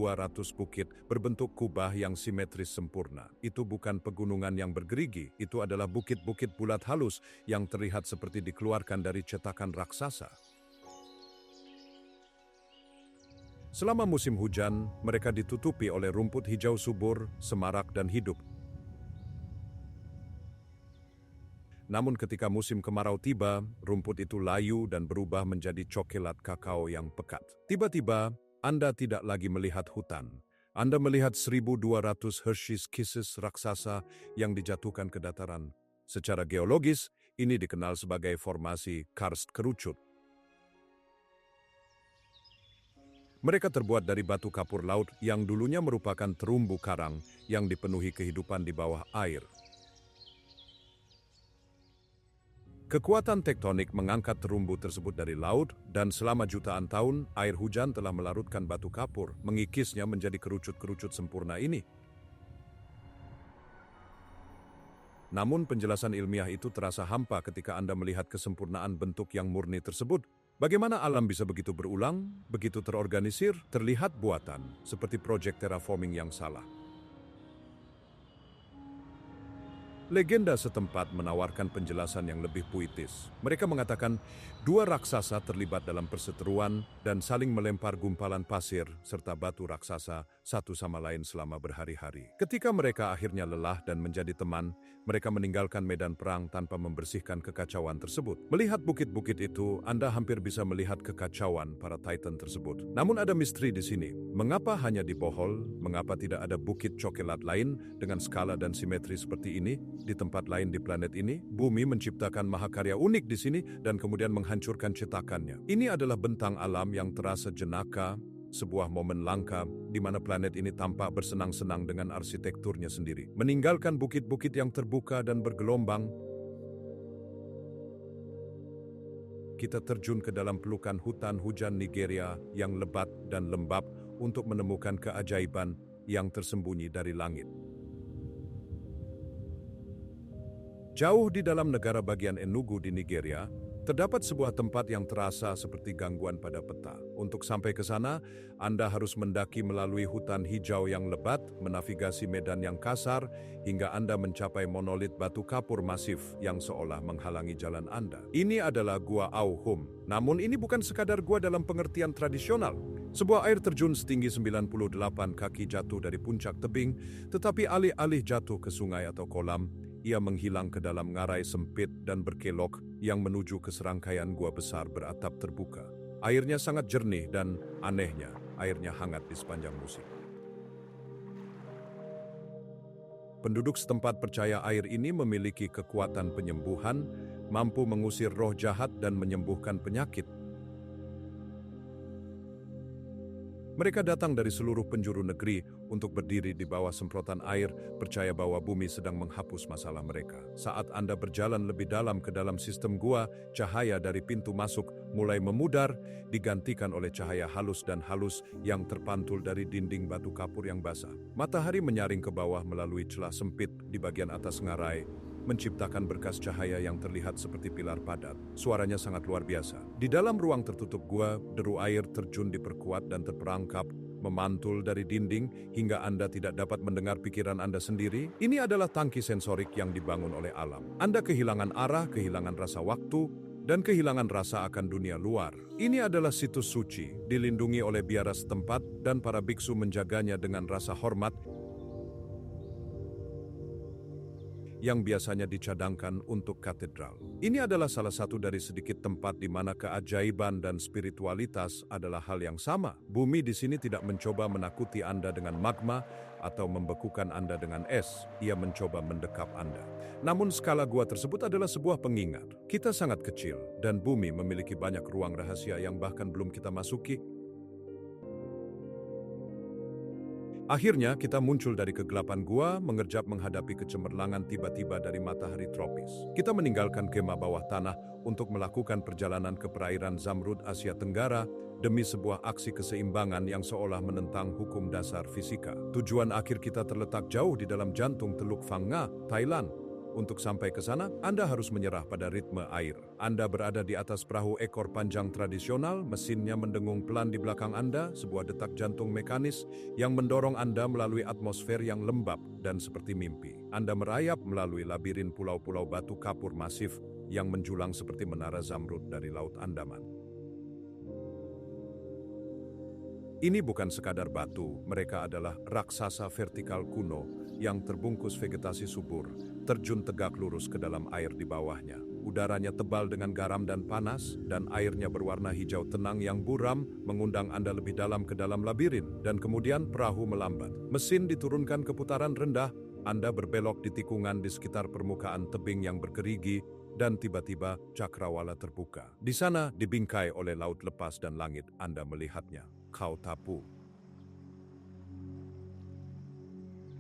bukit berbentuk kubah yang simetris sempurna. Itu bukan pegunungan yang bergerigi, itu adalah bukit-bukit bulat halus yang terlihat seperti dikeluarkan dari cetakan raksasa. Selama musim hujan, mereka ditutupi oleh rumput hijau subur, semarak dan hidup. Namun ketika musim kemarau tiba, rumput itu layu dan berubah menjadi coklat kakao yang pekat. Tiba-tiba, Anda tidak lagi melihat hutan. Anda melihat 1.200 Hershey's Kisses raksasa yang dijatuhkan ke dataran. Secara geologis, ini dikenal sebagai formasi karst kerucut. Mereka terbuat dari batu kapur laut yang dulunya merupakan terumbu karang yang dipenuhi kehidupan di bawah air. Kekuatan tektonik mengangkat terumbu tersebut dari laut, dan selama jutaan tahun, air hujan telah melarutkan batu kapur, mengikisnya menjadi kerucut-kerucut sempurna ini. Namun penjelasan ilmiah itu terasa hampa ketika Anda melihat kesempurnaan bentuk yang murni tersebut. Bagaimana alam bisa begitu berulang, begitu terorganisir, terlihat buatan, seperti proyek terraforming yang salah. Legenda setempat menawarkan penjelasan yang lebih puitis. Mereka mengatakan dua raksasa terlibat dalam perseteruan dan saling melempar gumpalan pasir serta batu raksasa satu sama lain selama berhari-hari. Ketika mereka akhirnya lelah dan menjadi teman, mereka meninggalkan medan perang tanpa membersihkan kekacauan tersebut. Melihat bukit-bukit itu, Anda hampir bisa melihat kekacauan para Titan tersebut. Namun ada misteri di sini. Mengapa hanya di Bohol? Mengapa tidak ada bukit coklat lain dengan skala dan simetri seperti ini? Di tempat lain di planet ini, bumi menciptakan mahakarya unik di sini dan kemudian menghancurkan cetakannya. Ini adalah bentang alam yang terasa jenaka, sebuah momen langka di mana planet ini tampak bersenang-senang dengan arsitekturnya sendiri. Meninggalkan bukit-bukit yang terbuka dan bergelombang, kita terjun ke dalam pelukan hutan hujan Nigeria yang lebat dan lembab untuk menemukan keajaiban yang tersembunyi dari langit. Jauh di dalam negara bagian Enugu di Nigeria, terdapat sebuah tempat yang terasa seperti gangguan pada peta. Untuk sampai ke sana, Anda harus mendaki melalui hutan hijau yang lebat, menavigasi medan yang kasar, hingga Anda mencapai monolit batu kapur masif yang seolah menghalangi jalan Anda. Ini adalah Gua Auhum. Namun ini bukan sekadar gua dalam pengertian tradisional. Sebuah air terjun setinggi 98 kaki jatuh dari puncak tebing, tetapi alih-alih jatuh ke sungai atau kolam, ia menghilang ke dalam ngarai sempit dan berkelok yang menuju ke serangkaian gua besar beratap terbuka. Airnya sangat jernih dan, anehnya, airnya hangat di sepanjang musim. Penduduk setempat percaya air ini memiliki kekuatan penyembuhan, mampu mengusir roh jahat dan menyembuhkan penyakit. Mereka datang dari seluruh penjuru negeri untuk berdiri di bawah semprotan air, percaya bahwa bumi sedang menghapus masalah mereka. Saat Anda berjalan lebih dalam ke dalam sistem gua, cahaya dari pintu masuk mulai memudar, digantikan oleh cahaya halus dan halus yang terpantul dari dinding batu kapur yang basah. Matahari menyaring ke bawah melalui celah sempit di bagian atas ngarai, menciptakan berkas cahaya yang terlihat seperti pilar padat. Suaranya sangat luar biasa. Di dalam ruang tertutup gua, deru air terjun diperkuat dan terperangkap, memantul dari dinding hingga Anda tidak dapat mendengar pikiran Anda sendiri. Ini adalah tangki sensorik yang dibangun oleh alam. Anda kehilangan arah, kehilangan rasa waktu, dan kehilangan rasa akan dunia luar. Ini adalah situs suci, dilindungi oleh biara setempat dan para biksu menjaganya dengan rasa hormat yang biasanya dicadangkan untuk katedral. Ini adalah salah satu dari sedikit tempat di mana keajaiban dan spiritualitas adalah hal yang sama. Bumi di sini tidak mencoba menakuti Anda dengan magma atau membekukan Anda dengan es. Ia mencoba mendekap Anda. Namun skala gua tersebut adalah sebuah pengingat. Kita sangat kecil dan bumi memiliki banyak ruang rahasia yang bahkan belum kita masuki. Akhirnya kita muncul dari kegelapan gua, mengerjap menghadapi kecemerlangan tiba-tiba dari matahari tropis. Kita meninggalkan kemah bawah tanah untuk melakukan perjalanan ke perairan Zamrud Asia Tenggara demi sebuah aksi keseimbangan yang seolah menentang hukum dasar fisika. Tujuan akhir kita terletak jauh di dalam jantung Teluk Phang Nga, Thailand. Untuk sampai ke sana, Anda harus menyerah pada ritme air. Anda berada di atas perahu ekor panjang tradisional, mesinnya mendengung pelan di belakang Anda, sebuah detak jantung mekanis yang mendorong Anda melalui atmosfer yang lembab dan seperti mimpi. Anda merayap melalui labirin pulau-pulau batu kapur masif yang menjulang seperti menara Zamrud dari Laut Andaman. Ini bukan sekadar batu, mereka adalah raksasa vertikal kuno yang terbungkus vegetasi subur, terjun tegak lurus ke dalam air di bawahnya. Udaranya tebal dengan garam dan panas, dan airnya berwarna hijau tenang yang buram, mengundang Anda lebih dalam ke dalam labirin, dan kemudian perahu melambat. Mesin diturunkan ke putaran rendah, Anda berbelok di tikungan di sekitar permukaan tebing yang bergerigi, dan tiba-tiba cakrawala terbuka. Di sana, dibingkai oleh laut lepas dan langit, Anda melihatnya. Kau tapu.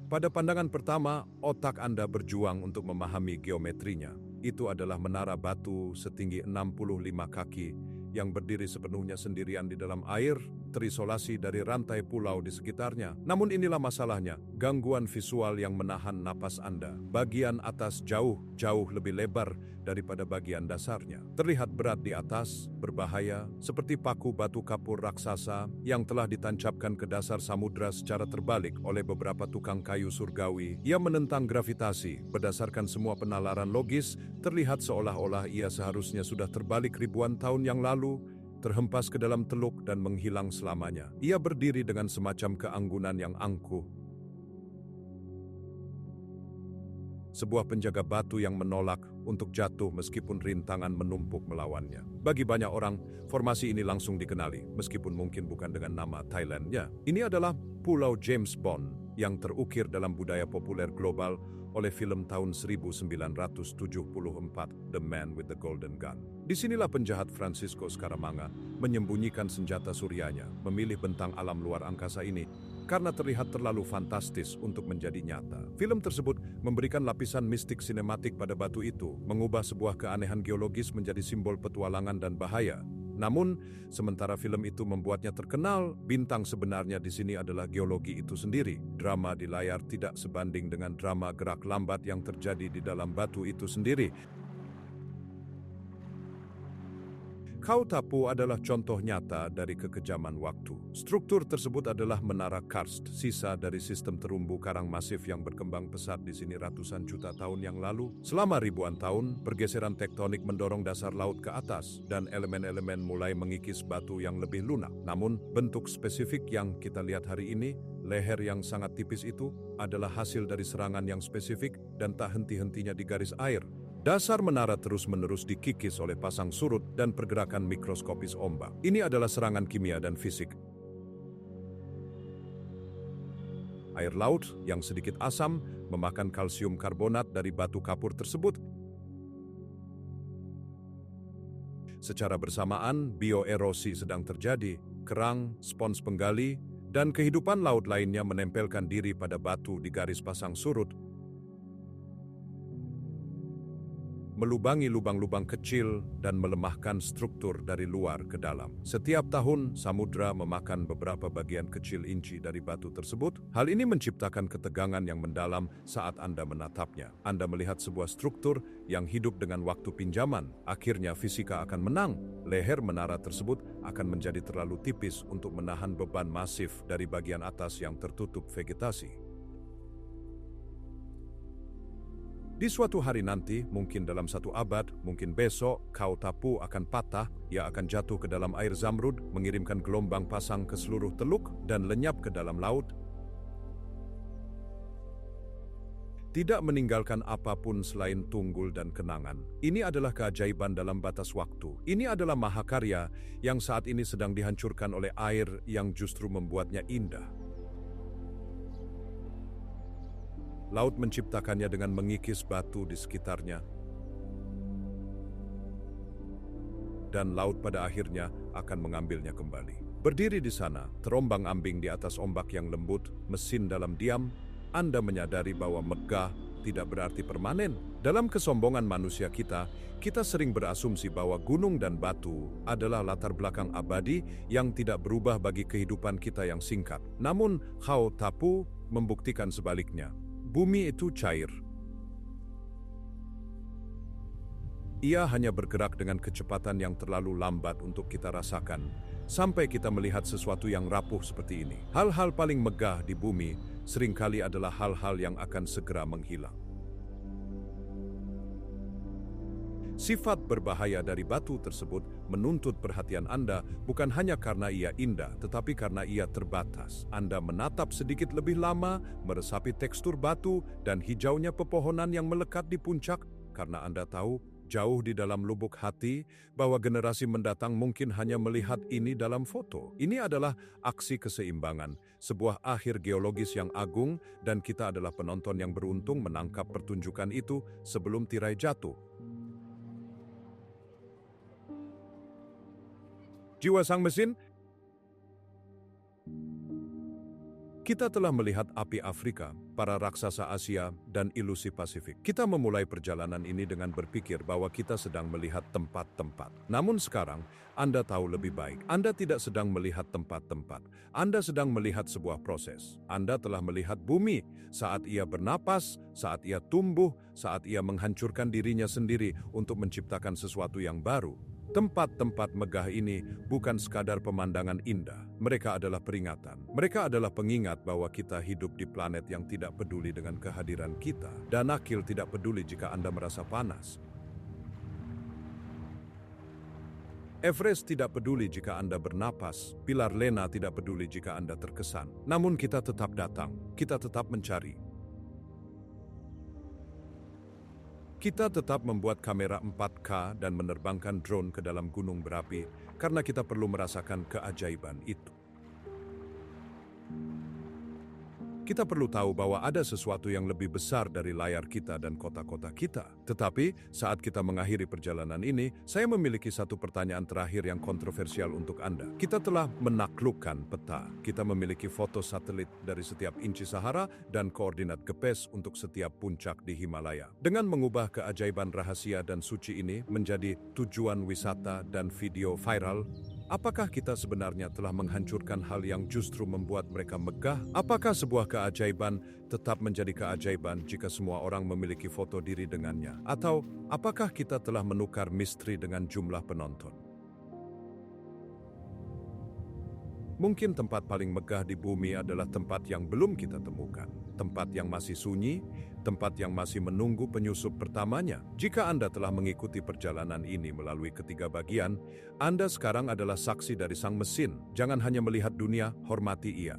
Pada pandangan pertama, otak Anda berjuang untuk memahami geometrinya. Itu adalah menara batu setinggi 65 kaki yang berdiri sepenuhnya sendirian di dalam air, terisolasi dari rantai pulau di sekitarnya. Namun inilah masalahnya, gangguan visual yang menahan napas Anda. Bagian atas jauh lebih lebar daripada bagian dasarnya. Terlihat berat di atas, berbahaya, seperti paku batu kapur raksasa yang telah ditancapkan ke dasar samudra secara terbalik oleh beberapa tukang kayu surgawi. Ia menentang gravitasi. Berdasarkan semua penalaran logis, terlihat seolah-olah ia seharusnya sudah terbalik ribuan tahun yang lalu, terhempas ke dalam teluk dan menghilang selamanya. Ia berdiri dengan semacam keanggunan yang angkuh. Sebuah penjaga batu yang menolak untuk jatuh meskipun rintangan menumpuk melawannya. Bagi banyak orang, formasi ini langsung dikenali, meskipun mungkin bukan dengan nama Thailandnya. Ini adalah Pulau James Bond yang terukir dalam budaya populer global oleh film tahun 1974, The Man with the Golden Gun. Disinilah penjahat Francisco Scaramanga menyembunyikan senjata suryanya, memilih bentang alam luar angkasa ini karena terlihat terlalu fantastis untuk menjadi nyata. Film tersebut memberikan lapisan mistik sinematik pada batu itu, mengubah sebuah keanehan geologis menjadi simbol petualangan dan bahaya. Namun, sementara film itu membuatnya terkenal, bintang sebenarnya di sini adalah geologi itu sendiri. Drama di layar tidak sebanding dengan drama gerak lambat yang terjadi di dalam batu itu sendiri. Khaotapu adalah contoh nyata dari kekejaman waktu. Struktur tersebut adalah menara karst, sisa dari sistem terumbu karang masif yang berkembang pesat di sini ratusan juta tahun yang lalu. Selama ribuan tahun, pergeseran tektonik mendorong dasar laut ke atas dan elemen-elemen mulai mengikis batu yang lebih lunak. Namun, bentuk spesifik yang kita lihat hari ini, leher yang sangat tipis itu, adalah hasil dari serangan yang spesifik dan tak henti-hentinya di garis air. Dasar menara terus-menerus dikikis oleh pasang surut dan pergerakan mikroskopis ombak. Ini adalah serangan kimia dan fisik. Air laut yang sedikit asam memakan kalsium karbonat dari batu kapur tersebut. Secara bersamaan, bioerosi sedang terjadi. Kerang, spons penggali, dan kehidupan laut lainnya menempelkan diri pada batu di garis pasang surut, melubangi lubang-lubang kecil dan melemahkan struktur dari luar ke dalam. Setiap tahun, samudra memakan beberapa bagian kecil inci dari batu tersebut. Hal ini menciptakan ketegangan yang mendalam saat Anda menatapnya. Anda melihat sebuah struktur yang hidup dengan waktu pinjaman. Akhirnya fisika akan menang. Leher menara tersebut akan menjadi terlalu tipis untuk menahan beban masif dari bagian atas yang tertutup vegetasi. Di suatu hari nanti, mungkin dalam 1 abad, mungkin besok, Khaotapu akan patah, ia akan jatuh ke dalam air Zamrud, mengirimkan gelombang pasang ke seluruh teluk, dan lenyap ke dalam laut. Tidak meninggalkan apapun selain tunggul dan kenangan. Ini adalah keajaiban dalam batas waktu. Ini adalah mahakarya yang saat ini sedang dihancurkan oleh air yang justru membuatnya indah. Laut menciptakannya dengan mengikis batu di sekitarnya. Dan laut pada akhirnya akan mengambilnya kembali. Berdiri di sana, terombang-ambing di atas ombak yang lembut, mesin dalam diam, Anda menyadari bahwa megah tidak berarti permanen. Dalam kesombongan manusia kita sering berasumsi bahwa gunung dan batu adalah latar belakang abadi yang tidak berubah bagi kehidupan kita yang singkat. Namun, Khaotapu membuktikan sebaliknya. Bumi itu cair. Ia hanya bergerak dengan kecepatan yang terlalu lambat untuk kita rasakan, sampai kita melihat sesuatu yang rapuh seperti ini. Hal-hal paling megah di bumi seringkali adalah hal-hal yang akan segera menghilang. Sifat berbahaya dari batu tersebut menuntut perhatian Anda bukan hanya karena ia indah, tetapi karena ia terbatas. Anda menatap sedikit lebih lama, meresapi tekstur batu dan hijaunya pepohonan yang melekat di puncak, karena Anda tahu, jauh di dalam lubuk hati, bahwa generasi mendatang mungkin hanya melihat ini dalam foto. Ini adalah aksi keseimbangan, sebuah akhir geologis yang agung, dan kita adalah penonton yang beruntung menangkap pertunjukan itu sebelum tirai jatuh. Jiwa sang mesin, kita telah melihat api Afrika, para raksasa Asia, dan ilusi Pasifik. Kita memulai perjalanan ini dengan berpikir bahwa kita sedang melihat tempat-tempat. Namun sekarang, Anda tahu lebih baik. Anda tidak sedang melihat tempat-tempat. Anda sedang melihat sebuah proses. Anda telah melihat bumi saat ia bernapas, saat ia tumbuh, saat ia menghancurkan dirinya sendiri untuk menciptakan sesuatu yang baru. Tempat-tempat megah ini bukan sekadar pemandangan indah. Mereka adalah peringatan. Mereka adalah pengingat bahwa kita hidup di planet yang tidak peduli dengan kehadiran kita. Danakil tidak peduli jika Anda merasa panas. Everest tidak peduli jika Anda bernapas. Pilar Lena tidak peduli jika Anda terkesan. Namun kita tetap datang. Kita tetap mencari. Kita tetap membuat kamera 4K dan menerbangkan drone ke dalam gunung berapi karena kita perlu merasakan keajaiban itu. Kita perlu tahu bahwa ada sesuatu yang lebih besar dari layar kita dan kota-kota kita. Tetapi, saat kita mengakhiri perjalanan ini, saya memiliki satu pertanyaan terakhir yang kontroversial untuk Anda. Kita telah menaklukkan peta. Kita memiliki foto satelit dari setiap inci Sahara dan koordinat GPS untuk setiap puncak di Himalaya. Dengan mengubah keajaiban rahasia dan suci ini menjadi tujuan wisata dan video viral, apakah kita sebenarnya telah menghancurkan hal yang justru membuat mereka megah? Apakah sebuah keajaiban tetap menjadi keajaiban jika semua orang memiliki foto diri dengannya? Atau apakah kita telah menukar misteri dengan jumlah penonton? Mungkin tempat paling megah di bumi adalah tempat yang belum kita temukan. Tempat yang masih sunyi, tempat yang masih menunggu penyusup pertamanya. Jika Anda telah mengikuti perjalanan ini melalui ketiga bagian, Anda sekarang adalah saksi dari sang mesin. Jangan hanya melihat dunia, hormati ia.